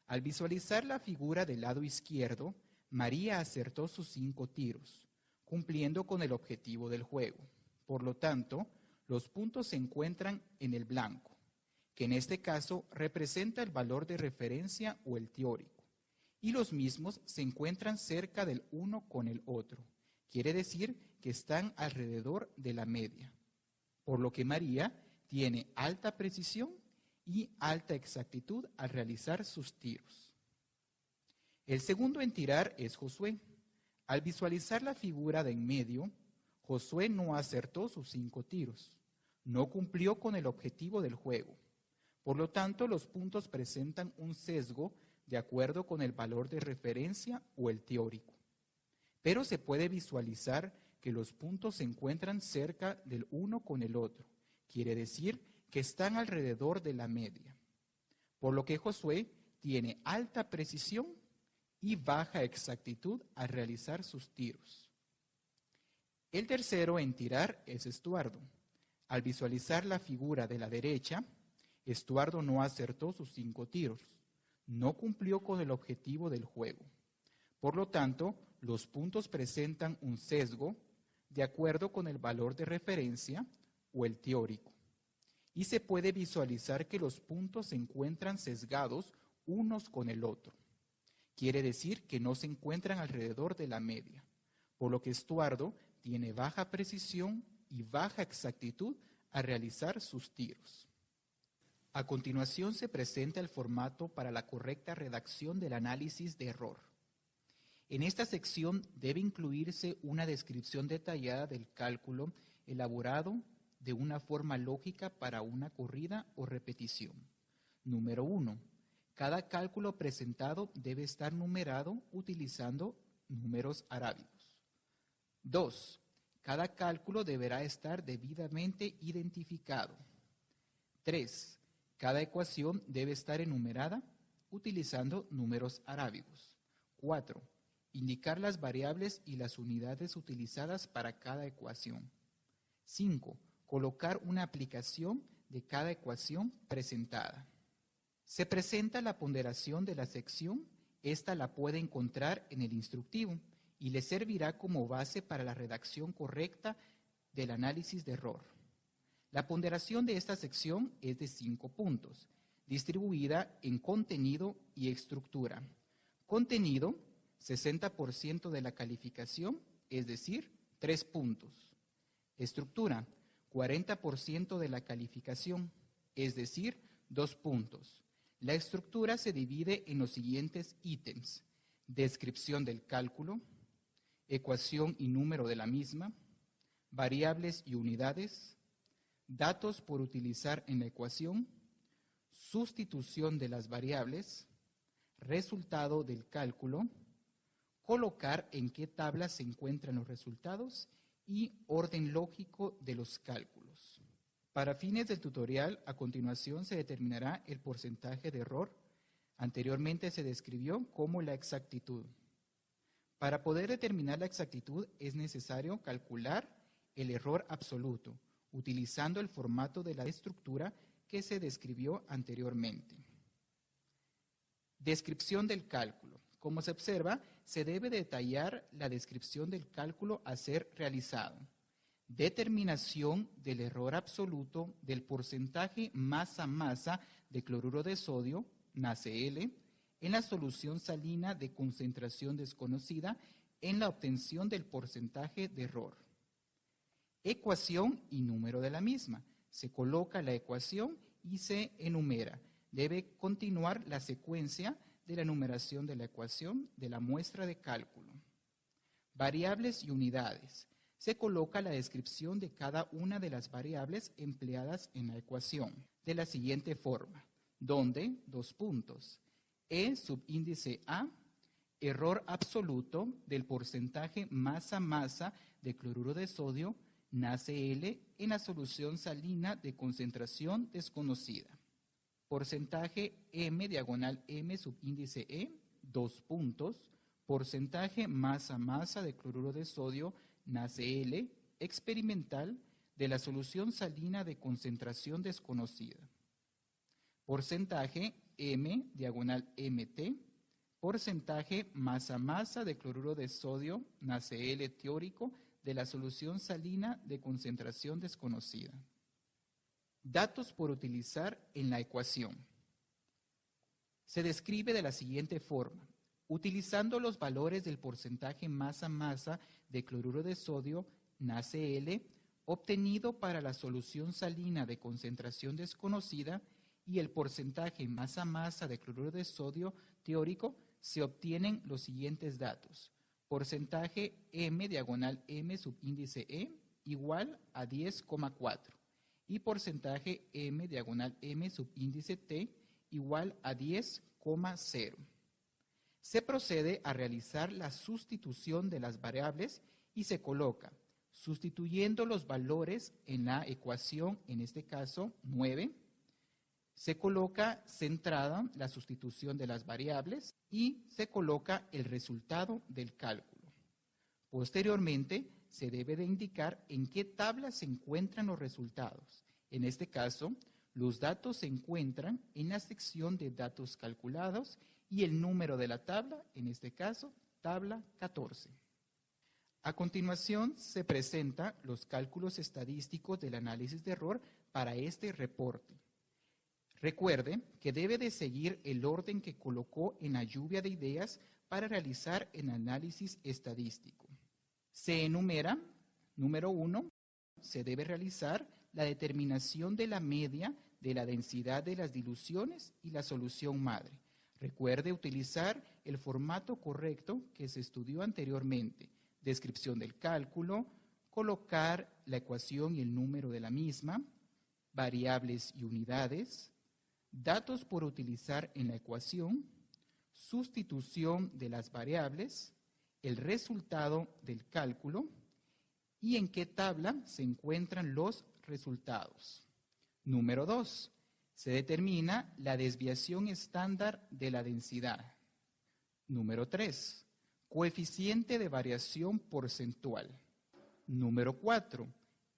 Al visualizar la figura del lado izquierdo, María acertó sus 5 tiros, cumpliendo con el objetivo del juego. Por lo tanto, los puntos se encuentran en el blanco, que en este caso representa el valor de referencia o el teórico, y los mismos se encuentran cerca del uno con el otro. Quiere decir que están alrededor de la media, por lo que María tiene alta precisión y alta exactitud al realizar sus tiros. El segundo en tirar es Josué. Al visualizar la figura de en medio, Josué no acertó sus 5 tiros, no cumplió con el objetivo del juego. Por lo tanto, los puntos presentan un sesgo de acuerdo con el valor de referencia o el teórico. Pero se puede visualizar que los puntos se encuentran cerca del uno con el otro. Quiere decir que están alrededor de la media. Por lo que Josué tiene alta precisión y baja exactitud al realizar sus tiros. El tercero en tirar es Estuardo. Al visualizar la figura de la derecha, Estuardo no acertó sus 5 tiros. No cumplió con el objetivo del juego. Por lo tanto, los puntos presentan un sesgo de acuerdo con el valor de referencia o el teórico. Y se puede visualizar que los puntos se encuentran sesgados unos con el otro. Quiere decir que no se encuentran alrededor de la media, por lo que Estuardo tiene baja precisión y baja exactitud al realizar sus tiros. A continuación se presenta el formato para la correcta redacción del análisis de error. En esta sección debe incluirse una descripción detallada del cálculo elaborado de una forma lógica para una corrida o repetición. Número 1. Cada cálculo presentado debe estar numerado utilizando números arábigos. 2. Cada cálculo deberá estar debidamente identificado. 3. Cada ecuación debe estar enumerada utilizando números arábigos. 4. Indicar las variables y las unidades utilizadas para cada ecuación. 5. Colocar una aplicación de cada ecuación presentada. Se presenta la ponderación de la sección. Esta la puede encontrar en el instructivo y le servirá como base para la redacción correcta del análisis de error. La ponderación de esta sección es de 5 puntos, distribuida en contenido y estructura. Contenido, 60% de la calificación, es decir, 3 puntos. Estructura, 40% de la calificación, es decir, 2 puntos. La estructura se divide en los siguientes ítems: descripción del cálculo, ecuación y número de la misma, variables y unidades, datos por utilizar en la ecuación, sustitución de las variables, resultado del cálculo, colocar en qué tabla se encuentran los resultados y orden lógico de los cálculos. Para fines del tutorial, a continuación se determinará el porcentaje de error. Anteriormente se describió como la exactitud. Para poder determinar la exactitud es necesario calcular el error absoluto, utilizando el formato de la estructura que se describió anteriormente. Descripción del cálculo. Como se observa, se debe detallar la descripción del cálculo a ser realizado. Determinación del error absoluto del porcentaje masa-masa de cloruro de sodio, NaCl, en la solución salina de concentración desconocida en la obtención del porcentaje de error. Ecuación y número de la misma. Se coloca la ecuación y se enumera. Debe continuar la secuencia de la numeración de la ecuación de la muestra de cálculo. Variables y unidades. Se coloca la descripción de cada una de las variables empleadas en la ecuación de la siguiente forma, donde, 2 puntos, E subíndice A, error absoluto del porcentaje masa-masa de cloruro de sodio, NaCl, en la solución salina de concentración desconocida. Porcentaje M diagonal M subíndice E, 2 puntos, porcentaje masa-masa de cloruro de sodio, NaCl, experimental, de la solución salina de concentración desconocida. Porcentaje M diagonal MT, porcentaje masa-masa de cloruro de sodio, NaCl teórico, de la solución salina de concentración desconocida. Datos por utilizar en la ecuación. Se describe de la siguiente forma. Utilizando los valores del porcentaje masa-masa de cloruro de sodio, NaCl, obtenido para la solución salina de concentración desconocida, y el porcentaje masa-masa de cloruro de sodio teórico, se obtienen los siguientes datos. Porcentaje M diagonal M subíndice E igual a 10,4 y porcentaje M diagonal M subíndice T igual a 10,0. Se procede a realizar la sustitución de las variables y se coloca Sustituyendo los valores en la ecuación, en este caso 9, se coloca centrada la sustitución de las variables y se coloca el resultado del cálculo. Posteriormente, se debe de indicar en qué tabla se encuentran los resultados. En este caso, los datos se encuentran en la sección de datos calculados y el número de la tabla, en este caso, tabla 14. A continuación, se presentan los cálculos estadísticos del análisis de error para este reporte. Recuerde que debe de seguir el orden que colocó en la lluvia de ideas para realizar el análisis estadístico. Se enumera, número 1, se debe realizar la determinación de la media de la densidad de las diluciones y la solución madre. Recuerde utilizar el formato correcto que se estudió anteriormente. Descripción del cálculo, colocar la ecuación y el número de la misma, variables y unidades, datos por utilizar en la ecuación, sustitución de las variables, el resultado del cálculo y en qué tabla se encuentran los resultados. Número 2. Se determina la desviación estándar de la densidad. Número 3. Coeficiente de variación porcentual. Número 4.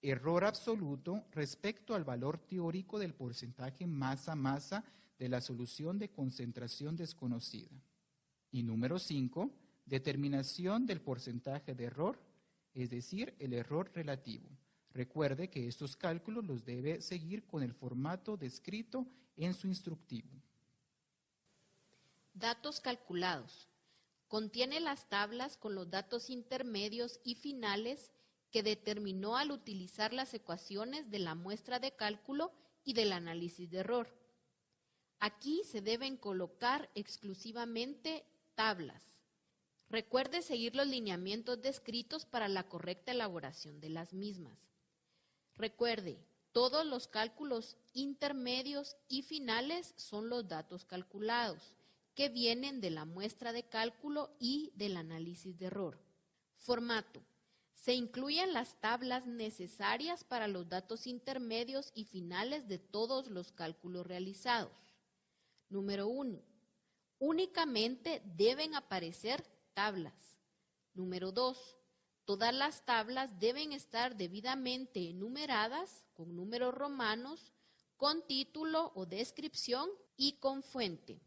Error absoluto respecto al valor teórico del porcentaje masa-masa de la solución de concentración desconocida. Y número 5. Determinación del porcentaje de error, es decir, el error relativo. Recuerde que estos cálculos los debe seguir con el formato descrito en su instructivo. Datos calculados. Contiene las tablas con los datos intermedios y finales que determinó al utilizar las ecuaciones de la muestra de cálculo y del análisis de error. Aquí se deben colocar exclusivamente tablas. Recuerde seguir los lineamientos descritos para la correcta elaboración de las mismas. Recuerde, todos los cálculos intermedios y finales son los datos calculados, que vienen de la muestra de cálculo y del análisis de error. Formato. Se incluyen las tablas necesarias para los datos intermedios y finales de todos los cálculos realizados. Número 1. Únicamente deben aparecer tablas. Número 2. Todas las tablas deben estar debidamente enumeradas con números romanos, con título o descripción y con fuente.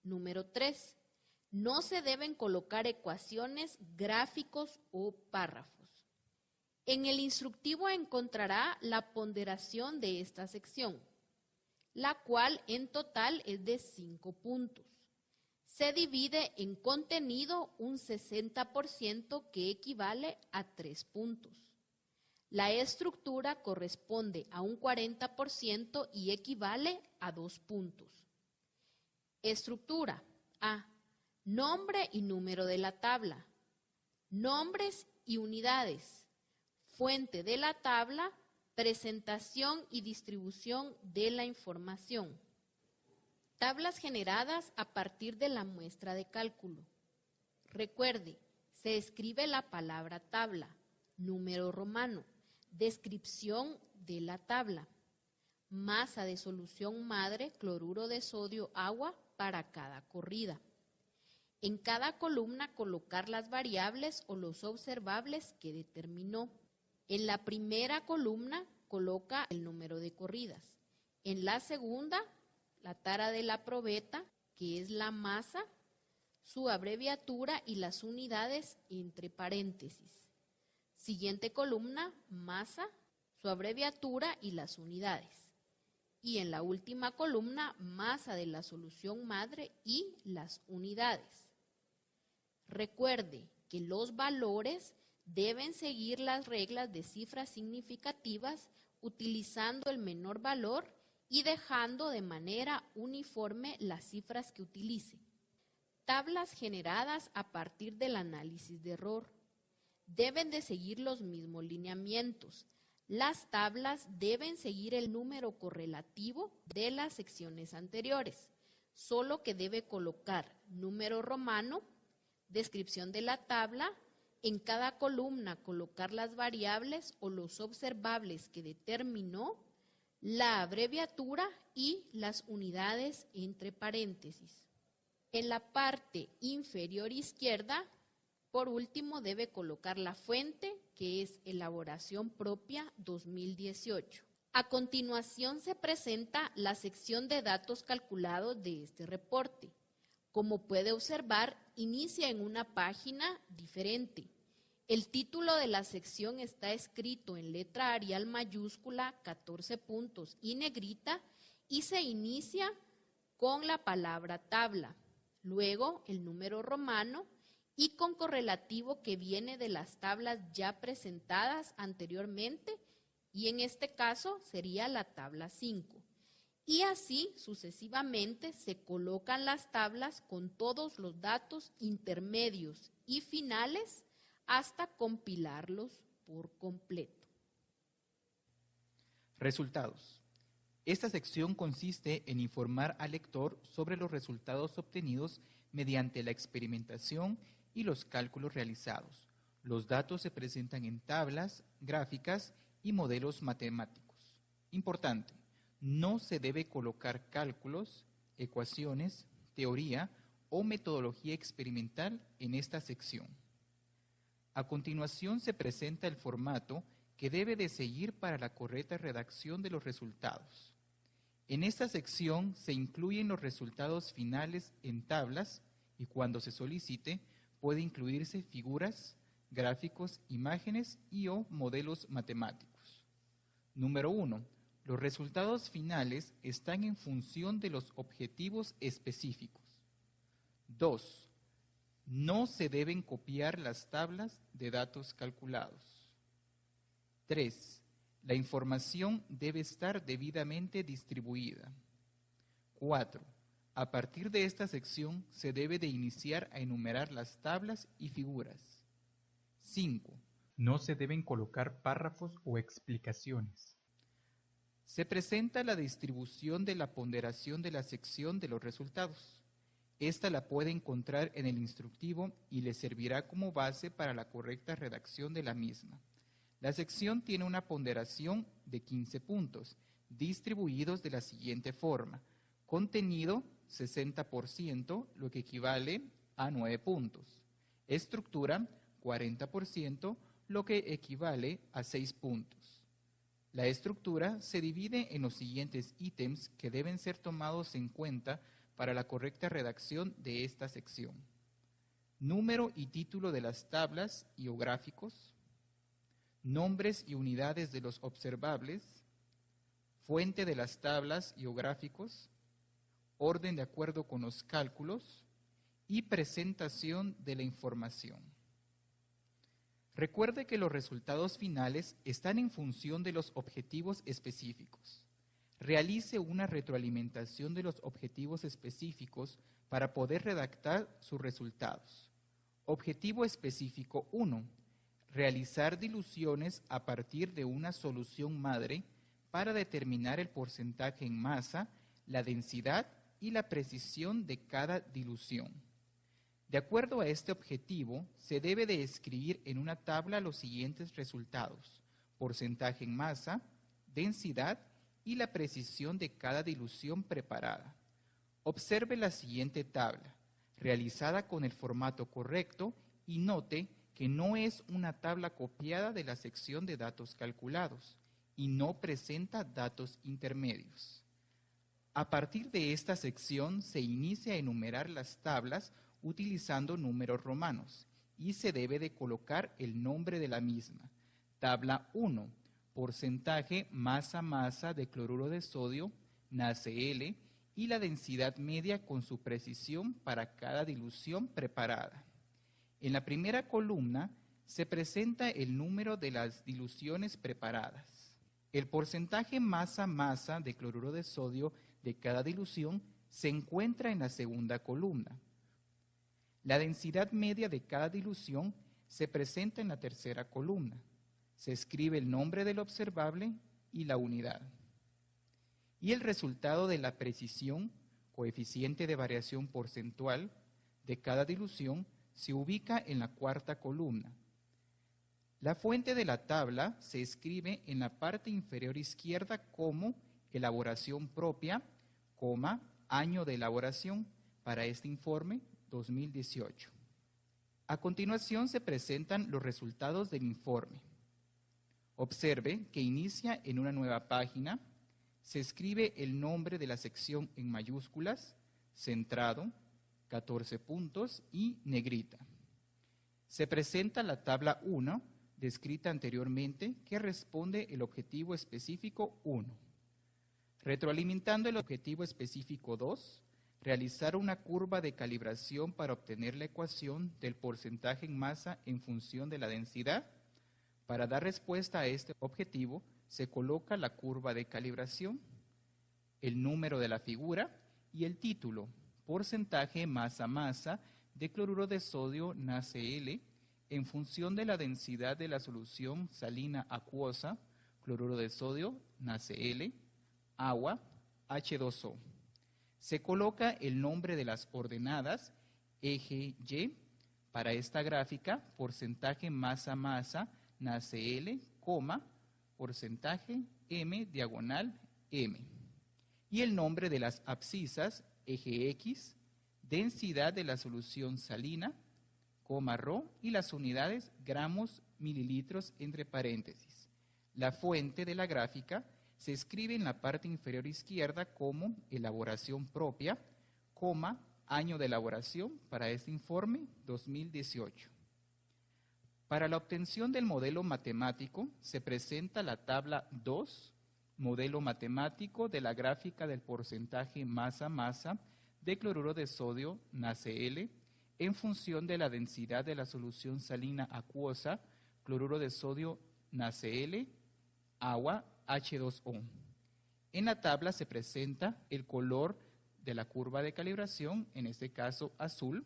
Número 3. No se deben colocar ecuaciones, gráficos o párrafos. En el instructivo encontrará la ponderación de esta sección, la cual en total es de 5 puntos. Se divide en contenido un 60% que equivale a 3 puntos. La estructura corresponde a un 40% y equivale a 2 puntos. Estructura. A. Nombre y número de la tabla. Nombres y unidades. Fuente de la tabla. Presentación y distribución de la información. Tablas generadas a partir de la muestra de cálculo. Recuerde, se escribe la palabra tabla, número romano, descripción de la tabla, masa de solución madre, cloruro de sodio, agua para cada corrida. En cada columna colocar las variables o los observables que determinó. En la primera columna coloca el número de corridas. En la segunda, la tara de la probeta, que es la masa, su abreviatura y las unidades entre paréntesis. Siguiente columna, masa, su abreviatura y las unidades. Y en la última columna, masa de la solución madre y las unidades. Recuerde que los valores deben seguir las reglas de cifras significativas utilizando el menor valor y dejando de manera uniforme las cifras que utilice. Tablas generadas a partir del análisis de error. Deben de seguir los mismos lineamientos. Las tablas deben seguir el número correlativo de las secciones anteriores, solo que debe colocar número romano, descripción de la tabla, en cada columna colocar las variables o los observables que determinó, la abreviatura y las unidades entre paréntesis. En la parte inferior izquierda, por último, debe colocar la fuente, que es Elaboración Propia 2018. A continuación se presenta la sección de datos calculados de este reporte. Como puede observar, inicia en una página diferente. El título de la sección está escrito en letra Arial mayúscula, 14 puntos y negrita, y se inicia con la palabra tabla, luego el número romano y con correlativo que viene de las tablas ya presentadas anteriormente, y en este caso sería la tabla 5. Y así sucesivamente se colocan las tablas con todos los datos intermedios y finales hasta compilarlos por completo. Resultados. Esta sección consiste en informar al lector sobre los resultados obtenidos mediante la experimentación y los cálculos realizados. Los datos se presentan en tablas, gráficas y modelos matemáticos. Importante, no se debe colocar cálculos, ecuaciones, teoría o metodología experimental en esta sección. A continuación se presenta el formato que debe de seguir para la correcta redacción de los resultados. En esta sección se incluyen los resultados finales en tablas y cuando se solicite puede incluirse figuras, gráficos, imágenes y o modelos matemáticos. Número 1. Los resultados finales están en función de los objetivos específicos. 2. No se deben copiar las tablas de datos calculados. 3. La información debe estar debidamente distribuida. 4. A partir de esta sección se debe de iniciar a enumerar las tablas y figuras. 5. No se deben colocar párrafos o explicaciones. Se presenta la distribución de la ponderación de la sección de los resultados. Esta la puede encontrar en el instructivo y le servirá como base para la correcta redacción de la misma. La sección tiene una ponderación de 15 puntos, distribuidos de la siguiente forma. Contenido, 60%, lo que equivale a 9 puntos. Estructura, 40%, lo que equivale a 6 puntos. La estructura se divide en los siguientes ítems que deben ser tomados en cuenta para la correcta redacción de esta sección. Número y título de las tablas y o gráficos, nombres y unidades de los observables, fuente de las tablas y o gráficos, orden de acuerdo con los cálculos y presentación de la información. Recuerde que los resultados finales están en función de los objetivos específicos. Realice una retroalimentación de los objetivos específicos para poder redactar sus resultados. Objetivo específico 1. Realizar diluciones a partir de una solución madre para determinar el porcentaje en masa, la densidad y la precisión de cada dilución. De acuerdo a este objetivo, se debe de escribir en una tabla los siguientes resultados: porcentaje en masa, densidad y la precisión de cada dilución preparada. Observe la siguiente tabla, realizada con el formato correcto, y note que no es una tabla copiada de la sección de datos calculados y no presenta datos intermedios. A partir de esta sección se inicia a enumerar las tablas utilizando números romanos y se debe de colocar el nombre de la misma. Tabla 1. Porcentaje masa-masa de cloruro de sodio, NaCl, y la densidad media con su precisión para cada dilución preparada. En la primera columna se presenta el número de las diluciones preparadas. El porcentaje masa-masa de cloruro de sodio de cada dilución se encuentra en la segunda columna. La densidad media de cada dilución se presenta en la tercera columna. Se escribe el nombre del observable y la unidad. Y el resultado de la precisión, coeficiente de variación porcentual, de cada dilución se ubica en la cuarta columna, La fuente de la tabla se escribe en la parte inferior izquierda como elaboración propia, año de elaboración para este informe 2018. A continuación se presentan los resultados del informe. Observe que inicia en una nueva página, se escribe el nombre de la sección en mayúsculas, centrado, 14 puntos y negrita. Se presenta la tabla 1, descrita anteriormente, que responde el objetivo específico 1. Retroalimentando el objetivo específico 2, realizar una curva de calibración para obtener la ecuación del porcentaje en masa en función de la densidad. Para dar respuesta a este objetivo, se coloca la curva de calibración, el número de la figura y el título, porcentaje masa-masa de cloruro de sodio NaCl en función de la densidad de la solución salina acuosa, cloruro de sodio, NaCl, agua, H2O. Se coloca el nombre de las ordenadas, eje Y, para esta gráfica, porcentaje masa-masa, NaCl, porcentaje M, diagonal M. Y el nombre de las abscisas, eje X, densidad de la solución salina, ρ, y las unidades gramos, mililitros, entre paréntesis. La fuente de la gráfica se escribe en la parte inferior izquierda como elaboración propia, año de elaboración para este informe 2018. Para la obtención del modelo matemático se presenta la tabla 2, modelo matemático de la gráfica del porcentaje masa-masa de cloruro de sodio NaCl en función de la densidad de la solución salina acuosa, cloruro de sodio NaCl, agua, H2O. En la tabla se presenta el color de la curva de calibración, en este caso azul,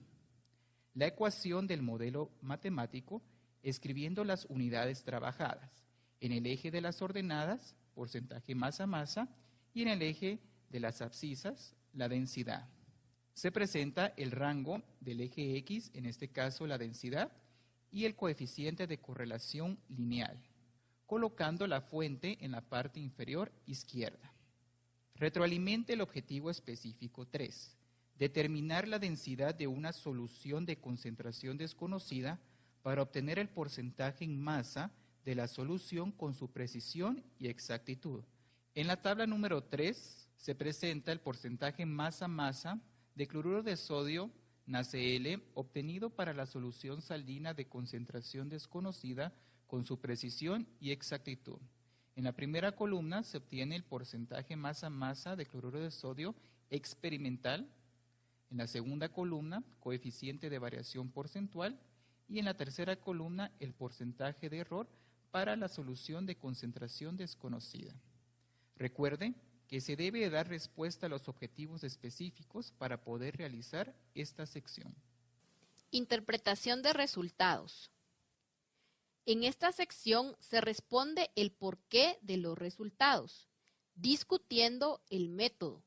la ecuación del modelo matemático, escribiendo las unidades trabajadas, en el eje de las ordenadas, porcentaje masa-masa, y en el eje de las abscisas, la densidad. Se presenta el rango del eje X, en este caso la densidad, y el coeficiente de correlación lineal, colocando la fuente en la parte inferior izquierda. Retroalimente el objetivo específico 3, determinar la densidad de una solución de concentración desconocida para obtener el porcentaje en masa de la solución con su precisión y exactitud. En la tabla número 3 se presenta el porcentaje masa-masa de cloruro de sodio NaCl obtenido para la solución salina de concentración desconocida con su precisión y exactitud. En la primera columna se obtiene el porcentaje masa-masa de cloruro de sodio experimental. En la segunda columna, coeficiente de variación porcentual. Y en la tercera columna, el porcentaje de error para la solución de concentración desconocida. Recuerde que se debe dar respuesta a los objetivos específicos para poder realizar esta sección. Interpretación de resultados. En esta sección se responde el porqué de los resultados, discutiendo el método,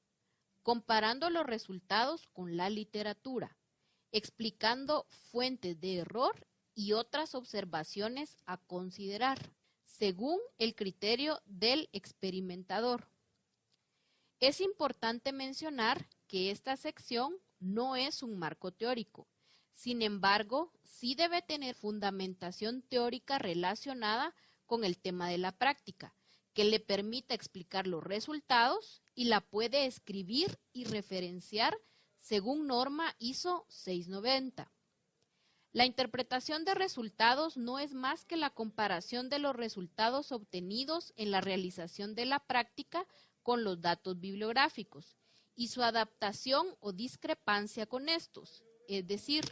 comparando los resultados con la literatura, explicando fuentes de error y otras observaciones a considerar, según el criterio del experimentador. Es importante mencionar que esta sección no es un marco teórico. Sin embargo, sí debe tener fundamentación teórica relacionada con el tema de la práctica, que le permita explicar los resultados y la puede escribir y referenciar según norma ISO 690. La interpretación de resultados no es más que la comparación de los resultados obtenidos en la realización de la práctica con los datos bibliográficos y su adaptación o discrepancia con estos, es decir,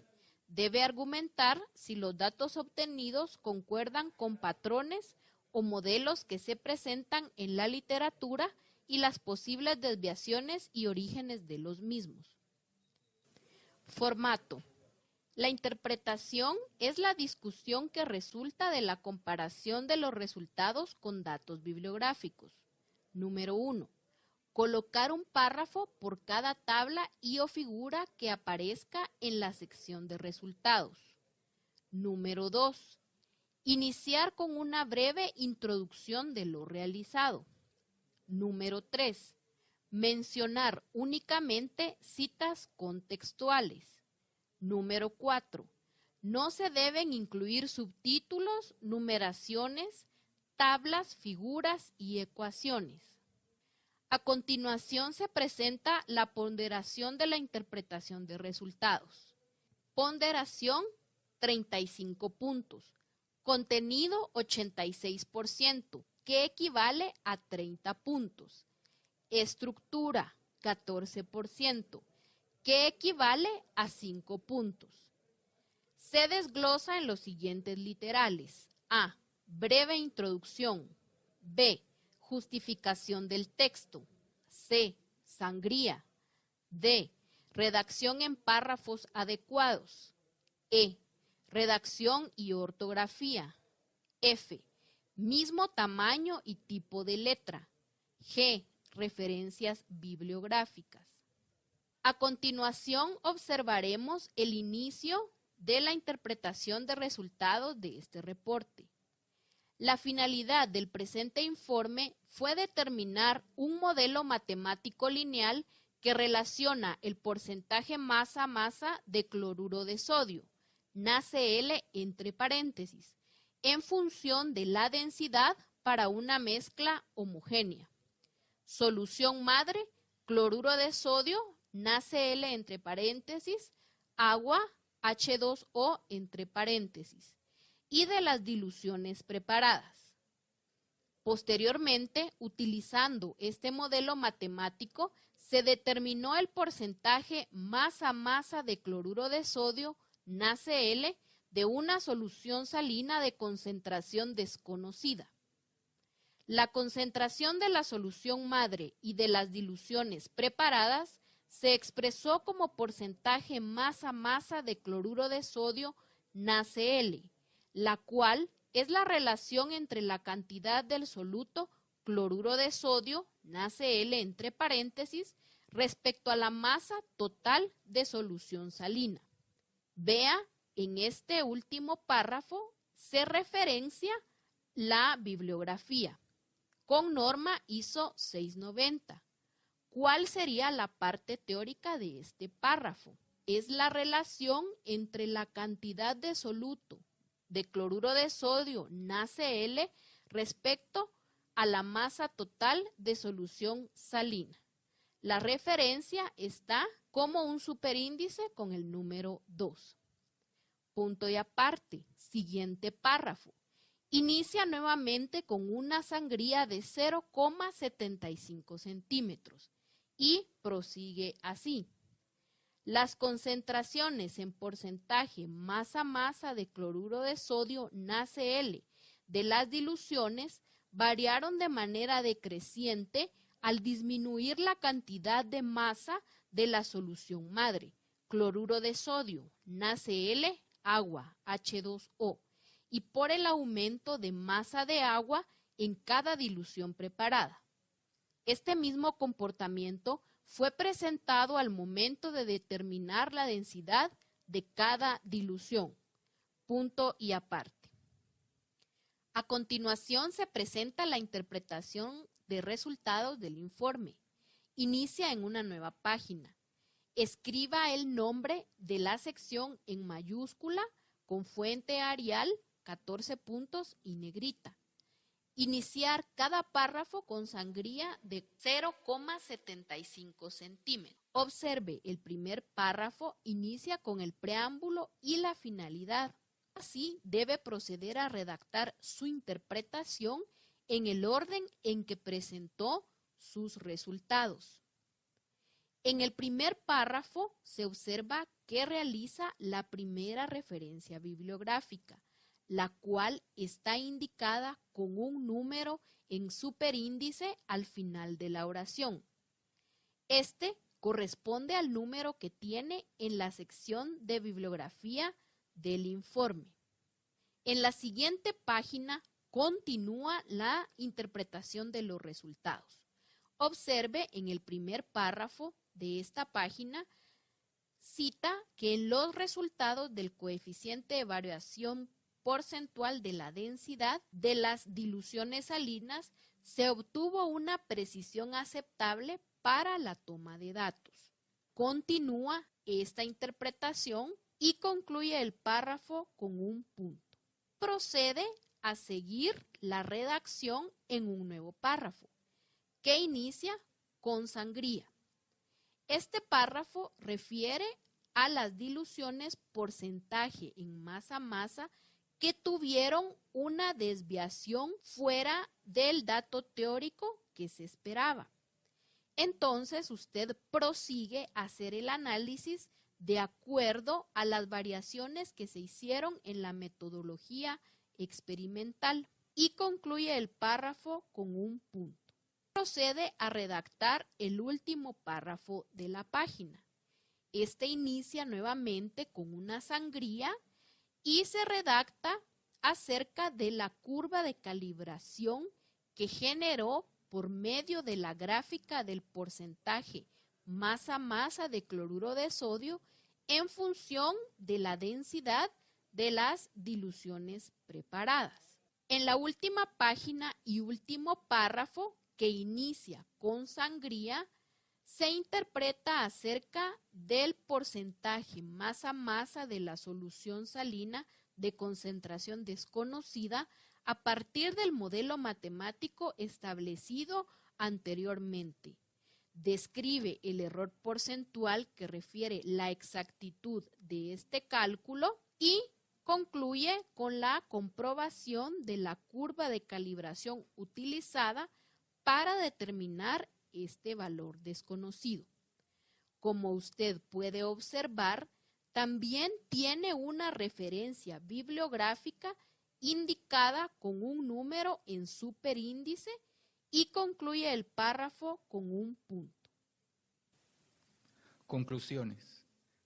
debe argumentar si los datos obtenidos concuerdan con patrones o modelos que se presentan en la literatura y las posibles desviaciones y orígenes de los mismos. Formato. La interpretación es la discusión que resulta de la comparación de los resultados con datos bibliográficos. Número 1. Colocar un párrafo por cada tabla y o figura que aparezca en la sección de resultados. Número 2. Iniciar con una breve introducción de lo realizado. Número 3. Mencionar únicamente citas contextuales. Número 4. No se deben incluir subtítulos, numeraciones, tablas, figuras y ecuaciones. A continuación se presenta la ponderación de la interpretación de resultados. Ponderación 35 puntos. Contenido 86%, que equivale a 30 puntos. Estructura 14%, que equivale a 5 puntos. Se desglosa en los siguientes literales. A. Breve introducción. B. Justificación del texto. C. Sangría. D. Redacción en párrafos adecuados. E. Redacción y ortografía. F. Mismo tamaño y tipo de letra. G. Referencias bibliográficas. A continuación observaremos el inicio de la interpretación de resultados de este reporte. La finalidad del presente informe fue determinar un modelo matemático lineal que relaciona el porcentaje masa-masa de cloruro de sodio, NaCl entre paréntesis, en función de la densidad para una mezcla homogénea. Solución madre, cloruro de sodio, NaCl entre paréntesis, agua, H2O entre paréntesis, y de las diluciones preparadas. Posteriormente, utilizando este modelo matemático, se determinó el porcentaje masa-masa de cloruro de sodio, NaCl, de una solución salina de concentración desconocida. La concentración de la solución madre y de las diluciones preparadas se expresó como porcentaje masa-masa de cloruro de sodio, NaCl, la cual es la relación entre la cantidad del soluto cloruro de sodio, NaCl entre paréntesis, respecto a la masa total de solución salina. Vea, en este último párrafo se referencia la bibliografía con norma ISO 690. ¿Cuál sería la parte teórica de este párrafo? Es la relación entre la cantidad de soluto de cloruro de sodio NaCl respecto a la masa total de solución salina. La referencia está como un superíndice con el número 2. Punto y aparte, siguiente párrafo. Inicia nuevamente con una sangría de 0,75 centímetros y prosigue así. Las concentraciones en porcentaje masa-masa de cloruro de sodio NaCl de las diluciones variaron de manera decreciente al disminuir la cantidad de masa de la solución madre, cloruro de sodio, NaCl, agua, H2O, y por el aumento de masa de agua en cada dilución preparada. Este mismo comportamiento fue presentado al momento de determinar la densidad de cada dilución. Punto y aparte. A continuación se presenta la interpretación de resultados del informe. Inicia en una nueva página. Escriba el nombre de la sección en mayúscula con fuente Arial, 14 puntos y negrita. Iniciar cada párrafo con sangría de 0,75 centímetros. Observe, el primer párrafo inicia con el preámbulo y la finalidad. Así debe proceder a redactar su interpretación en el orden en que presentó sus resultados. En el primer párrafo se observa que realiza la primera referencia bibliográfica, la cual está indicada con un número en superíndice al final de la oración. Este corresponde al número que tiene en la sección de bibliografía del informe. En la siguiente página continúa la interpretación de los resultados. Observe en el primer párrafo de esta página, cita que en los resultados del coeficiente de variación porcentual de la densidad de las diluciones salinas, se obtuvo una precisión aceptable para la toma de datos. Continúa esta interpretación y concluye el párrafo con un punto. Procede a seguir la redacción en un nuevo párrafo, que inicia con sangría. Este párrafo refiere a las diluciones porcentaje en masa-masa que tuvieron una desviación fuera del dato teórico que se esperaba. Entonces, usted prosigue a hacer el análisis de acuerdo a las variaciones que se hicieron en la metodología experimental y concluye el párrafo con un punto. Procede a redactar el último párrafo de la página. Este inicia nuevamente con una sangría y se redacta acerca de la curva de calibración que generó por medio de la gráfica del porcentaje masa-masa de cloruro de sodio en función de la densidad de las diluciones preparadas. En la última página y último párrafo, que inicia con sangría, se interpreta acerca del porcentaje masa-masa de la solución salina de concentración desconocida a partir del modelo matemático establecido anteriormente. Describe el error porcentual que refiere la exactitud de este cálculo y concluye con la comprobación de la curva de calibración utilizada para determinar este valor desconocido. Como usted puede observar, también tiene una referencia bibliográfica indicada con un número en superíndice y concluye el párrafo con un punto. Conclusiones.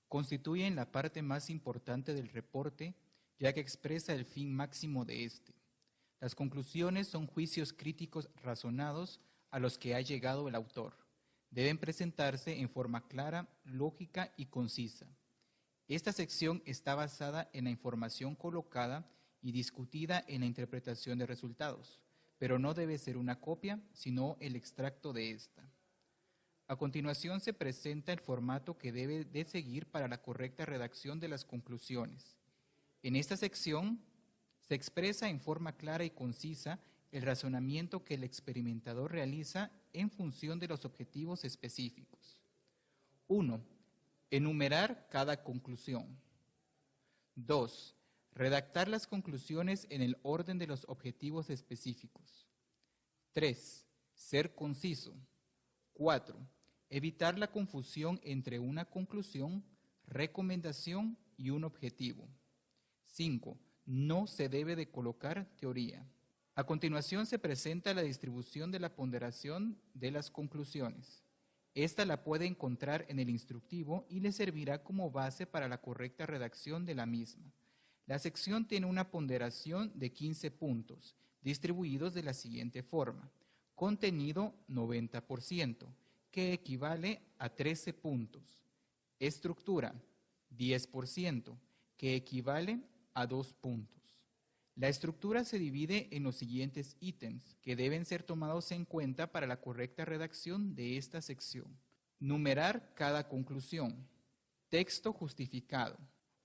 Constituyen la parte más importante del reporte, ya que expresa el fin máximo de este. Las conclusiones son juicios críticos razonados a los que ha llegado el autor. Deben presentarse en forma clara, lógica y concisa. Esta sección está basada en la información colocada y discutida en la interpretación de resultados, pero no debe ser una copia, sino el extracto de esta. A continuación se presenta el formato que debe de seguir para la correcta redacción de las conclusiones. En esta sección se expresa en forma clara y concisa el razonamiento que el experimentador realiza en función de los objetivos específicos. 1. Enumerar cada conclusión. 2. Redactar las conclusiones en el orden de los objetivos específicos. 3. Ser conciso. 4. Evitar la confusión entre una conclusión, recomendación y un objetivo. 5. No se debe de colocar teoría. A continuación se presenta la distribución de la ponderación de las conclusiones. Esta la puede encontrar en el instructivo y le servirá como base para la correcta redacción de la misma. La sección tiene una ponderación de 15 puntos, distribuidos de la siguiente forma. Contenido 90%, que equivale a 13 puntos. Estructura 10%, que equivale a 2 puntos. La estructura se divide en los siguientes ítems que deben ser tomados en cuenta para la correcta redacción de esta sección. Numerar cada conclusión. Texto justificado.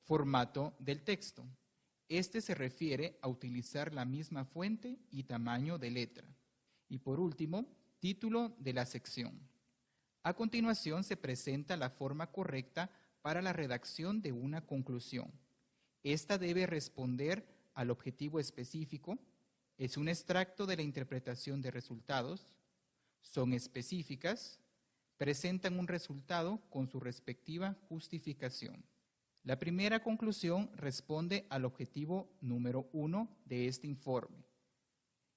Formato del texto. Este se refiere a utilizar la misma fuente y tamaño de letra. Y por último, título de la sección. A continuación se presenta la forma correcta para la redacción de una conclusión. Esta debe responder al objetivo específico, es un extracto de la interpretación de resultados, son específicas, presentan un resultado con su respectiva justificación. La primera conclusión responde al objetivo número 1 de este informe.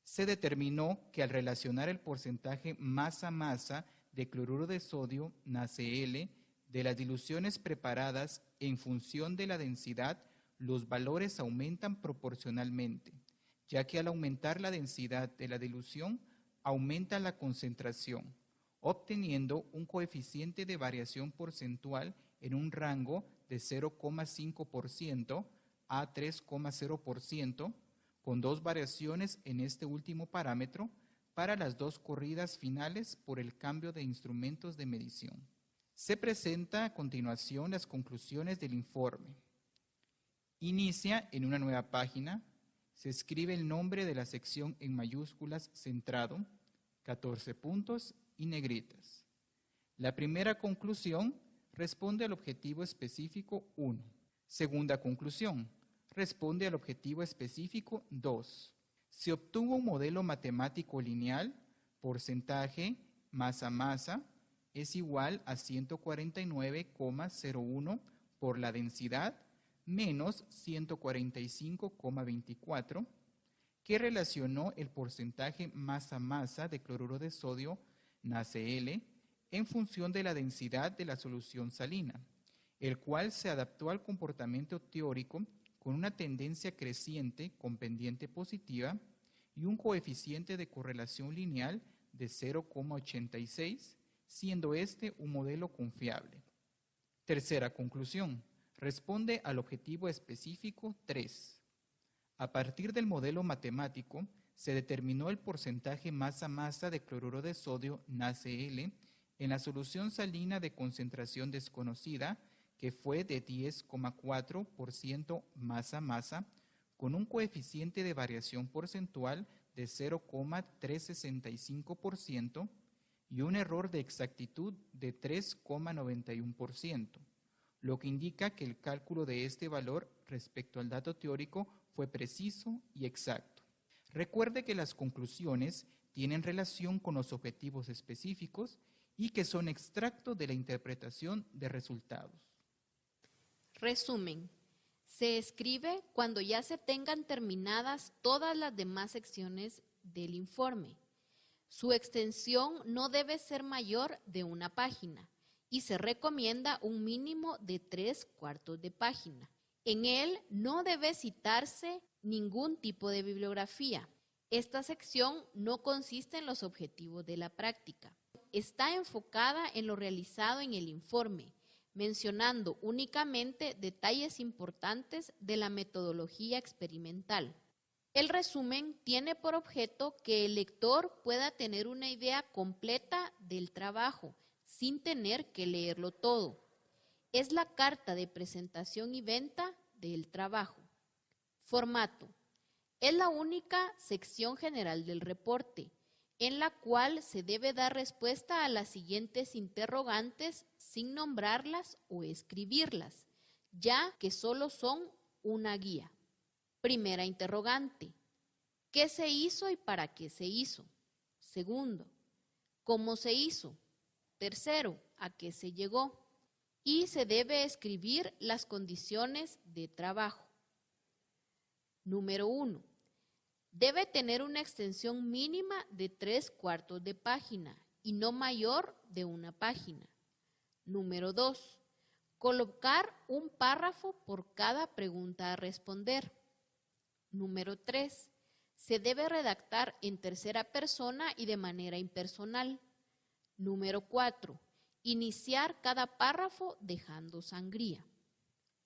Se determinó que al relacionar el porcentaje masa-masa de cloruro de sodio, NaCl, de las diluciones preparadas en función de la densidad, los valores aumentan proporcionalmente, ya que al aumentar la densidad de la dilución, aumenta la concentración, obteniendo un coeficiente de variación porcentual en un rango de 0,5% a 3,0%, con 2 variaciones en este último parámetro para las 2 corridas finales por el cambio de instrumentos de medición. Se presenta a continuación las conclusiones del informe. Inicia en una nueva página, se escribe el nombre de la sección en mayúsculas centrado, 14 puntos y negritas. La primera conclusión responde al objetivo específico 1. Segunda conclusión, responde al objetivo específico 2. Se obtuvo un modelo matemático lineal, porcentaje, masa, es igual a 149,01 por la densidad menos 145,24, que relacionó el porcentaje masa de cloruro de sodio, NaCl, en función de la densidad de la solución salina, el cual se adaptó al comportamiento teórico con una tendencia creciente con pendiente positiva y un coeficiente de correlación lineal de 0,86, siendo este un modelo confiable. Tercera conclusión, responde al objetivo específico 3. A partir del modelo matemático, se determinó el porcentaje masa de cloruro de sodio, NaCl, en la solución salina de concentración desconocida, que fue de 10,4% masa, con un coeficiente de variación porcentual de 0,365% y un error de exactitud de 3,91%, lo que indica que el cálculo de este valor respecto al dato teórico fue preciso y exacto. Recuerde que las conclusiones tienen relación con los objetivos específicos y que son extracto de la interpretación de resultados. Resumen. Se escribe cuando ya se tengan terminadas todas las demás secciones del informe. Su extensión no debe ser mayor de una página y se recomienda un mínimo de 3/4 de página. En él no debe citarse ningún tipo de bibliografía. Esta sección no consiste en los objetivos de la práctica. Está enfocada en lo realizado en el informe, mencionando únicamente detalles importantes de la metodología experimental. El resumen tiene por objeto que el lector pueda tener una idea completa del trabajo, sin tener que leerlo todo. Es la carta de presentación y venta del trabajo. Formato. Es la única sección general del reporte, en la cual se debe dar respuesta a las siguientes interrogantes sin nombrarlas o escribirlas, ya que solo son una guía. Primera interrogante. ¿Qué se hizo y para qué se hizo? Segundo. ¿Cómo se hizo? Tercero. ¿A qué se llegó? Y se debe escribir las condiciones de trabajo. Número 1. Debe tener una extensión mínima de 3/4 de página y no mayor de una página. Número 2. Colocar un párrafo por cada pregunta a responder. Número 3. Se debe redactar en tercera persona y de manera impersonal. Número 4. Iniciar cada párrafo dejando sangría.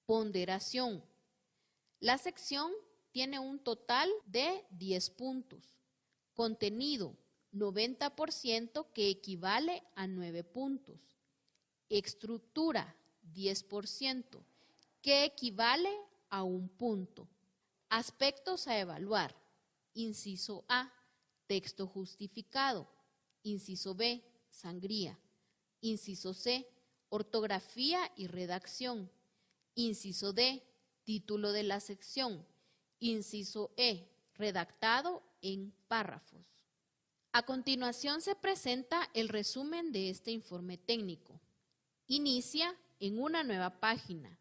Ponderación. La sección tiene un total de 10 puntos. Contenido, 90%, que equivale a 9 puntos. Estructura, 10%, que equivale a 1 punto. Aspectos a evaluar. Inciso A, texto justificado. Inciso B, sangría. Inciso C, ortografía y redacción. Inciso D, título de la sección. Inciso E, redactado en párrafos. A continuación se presenta el resumen de este informe técnico. Inicia en una nueva página.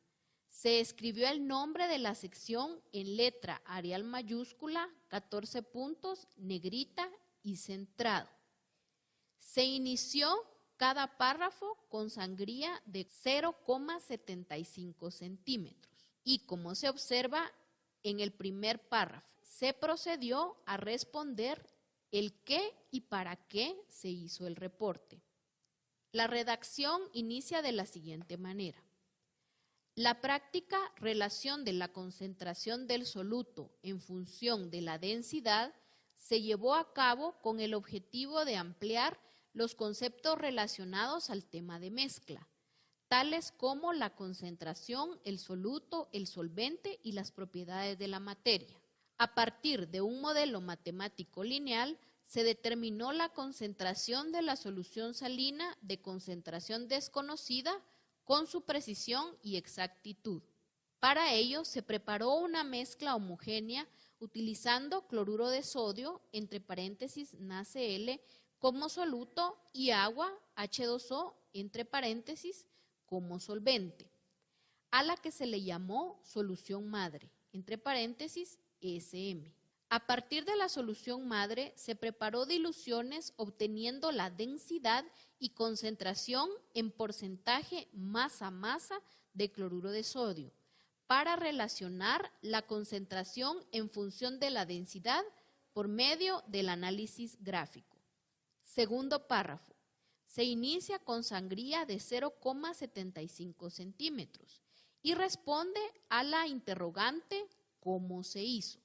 Se escribió el nombre de la sección en letra Arial mayúscula, 14 puntos, negrita y centrado. Se inició cada párrafo con sangría de 0,75 centímetros. Y como se observa en el primer párrafo, se procedió a responder el qué y para qué se hizo el reporte. La redacción inicia de la siguiente manera. La práctica relación de la concentración del soluto en función de la densidad se llevó a cabo con el objetivo de ampliar los conceptos relacionados al tema de mezcla, tales como la concentración, el soluto, el solvente y las propiedades de la materia. A partir de un modelo matemático lineal, se determinó la concentración de la solución salina de concentración desconocida con su precisión y exactitud. Para ello, se preparó una mezcla homogénea utilizando cloruro de sodio, entre paréntesis NaCl, como soluto y agua H2O, entre paréntesis, como solvente, a la que se le llamó solución madre, entre paréntesis SM. A partir de la solución madre se preparó diluciones obteniendo la densidad y concentración en porcentaje masa-masa de cloruro de sodio para relacionar la concentración en función de la densidad por medio del análisis gráfico. Segundo párrafo. Se inicia con sangría de 0,75 centímetros y responde a la interrogante ¿cómo se hizo?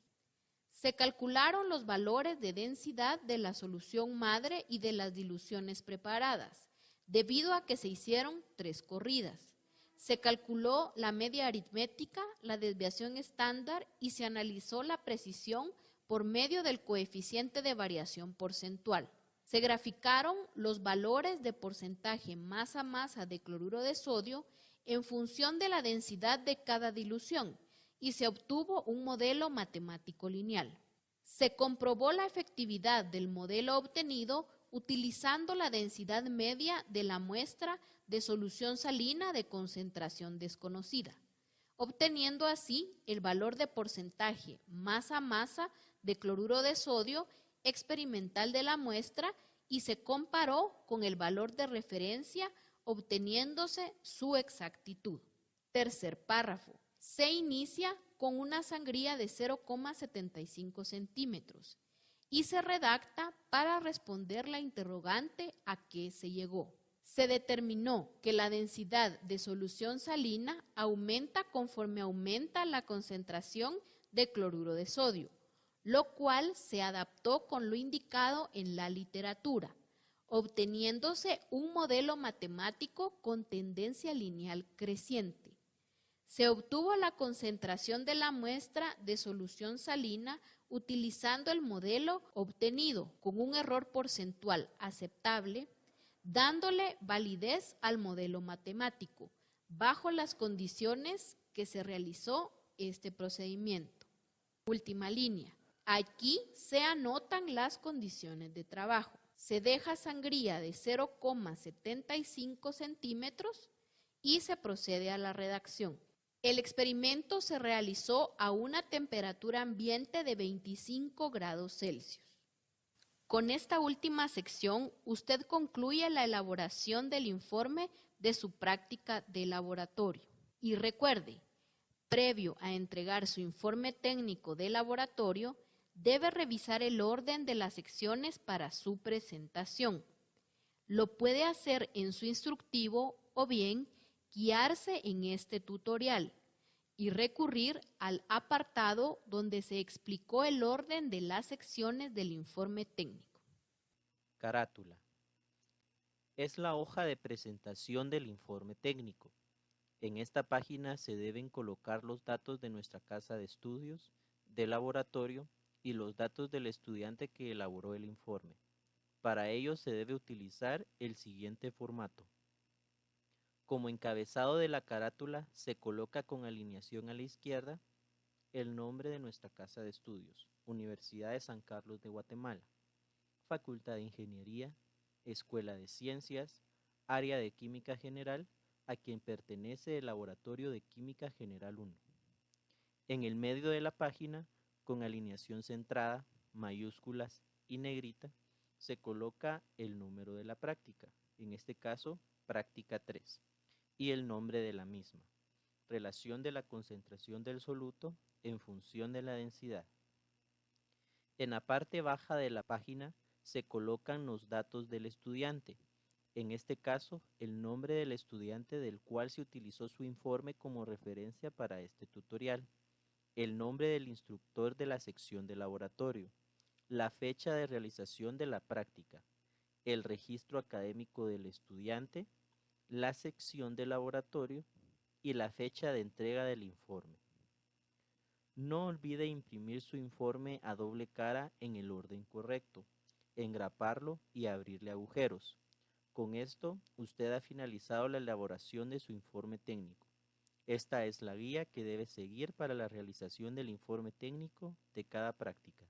Se calcularon los valores de densidad de la solución madre y de las diluciones preparadas, debido a que se hicieron 3 corridas. Se calculó la media aritmética, la desviación estándar y se analizó la precisión por medio del coeficiente de variación porcentual. Se graficaron los valores de porcentaje masa-masa de cloruro de sodio en función de la densidad de cada dilución y se obtuvo un modelo matemático lineal. Se comprobó la efectividad del modelo obtenido utilizando la densidad media de la muestra de solución salina de concentración desconocida, obteniendo así el valor de porcentaje masa-masa de cloruro de sodio experimental de la muestra y se comparó con el valor de referencia obteniéndose su exactitud. Tercer párrafo. Se inicia con una sangría de 0,75 centímetros y se redacta para responder la interrogante a qué se llegó. Se determinó que la densidad de solución salina aumenta conforme aumenta la concentración de cloruro de sodio, lo cual se adaptó con lo indicado en la literatura, obteniéndose un modelo matemático con tendencia lineal creciente. Se obtuvo la concentración de la muestra de solución salina utilizando el modelo obtenido con un error porcentual aceptable, dándole validez al modelo matemático, bajo las condiciones que se realizó este procedimiento. Última línea. Aquí se anotan las condiciones de trabajo. Se deja sangría de 0,75 centímetros y se procede a la redacción. El experimento se realizó a una temperatura ambiente de 25 grados Celsius. Con esta última sección, usted concluye la elaboración del informe de su práctica de laboratorio. Y recuerde, previo a entregar su informe técnico de laboratorio, debe revisar el orden de las secciones para su presentación. Lo puede hacer en su instructivo o bien guiarse en este tutorial y recurrir al apartado donde se explicó el orden de las secciones del informe técnico. Carátula. Es la hoja de presentación del informe técnico. En esta página se deben colocar los datos de nuestra casa de estudios, de laboratorio y los datos del estudiante que elaboró el informe. Para ello se debe utilizar el siguiente formato. Como encabezado de la carátula se coloca con alineación a la izquierda el nombre de nuestra casa de estudios, Universidad de San Carlos de Guatemala, Facultad de Ingeniería, Escuela de Ciencias, Área de Química General, a quien pertenece el Laboratorio de Química General 1. En el medio de la página, con alineación centrada, mayúsculas y negrita, se coloca el número de la práctica, en este caso, práctica 3, y el nombre de la misma, relación de la concentración del soluto en función de la densidad. En la parte baja de la página se colocan los datos del estudiante En este caso, el nombre del estudiante del cual se utilizó su informe como referencia para este tutorial, el nombre del instructor de la sección de laboratorio, la fecha de realización de la práctica, el registro académico del estudiante, la sección de laboratorio y la fecha de entrega del informe. No olvide imprimir su informe a doble cara en el orden correcto, engraparlo y abrirle agujeros. Con esto, usted ha finalizado la elaboración de su informe técnico. Esta es la guía que debe seguir para la realización del informe técnico de cada práctica.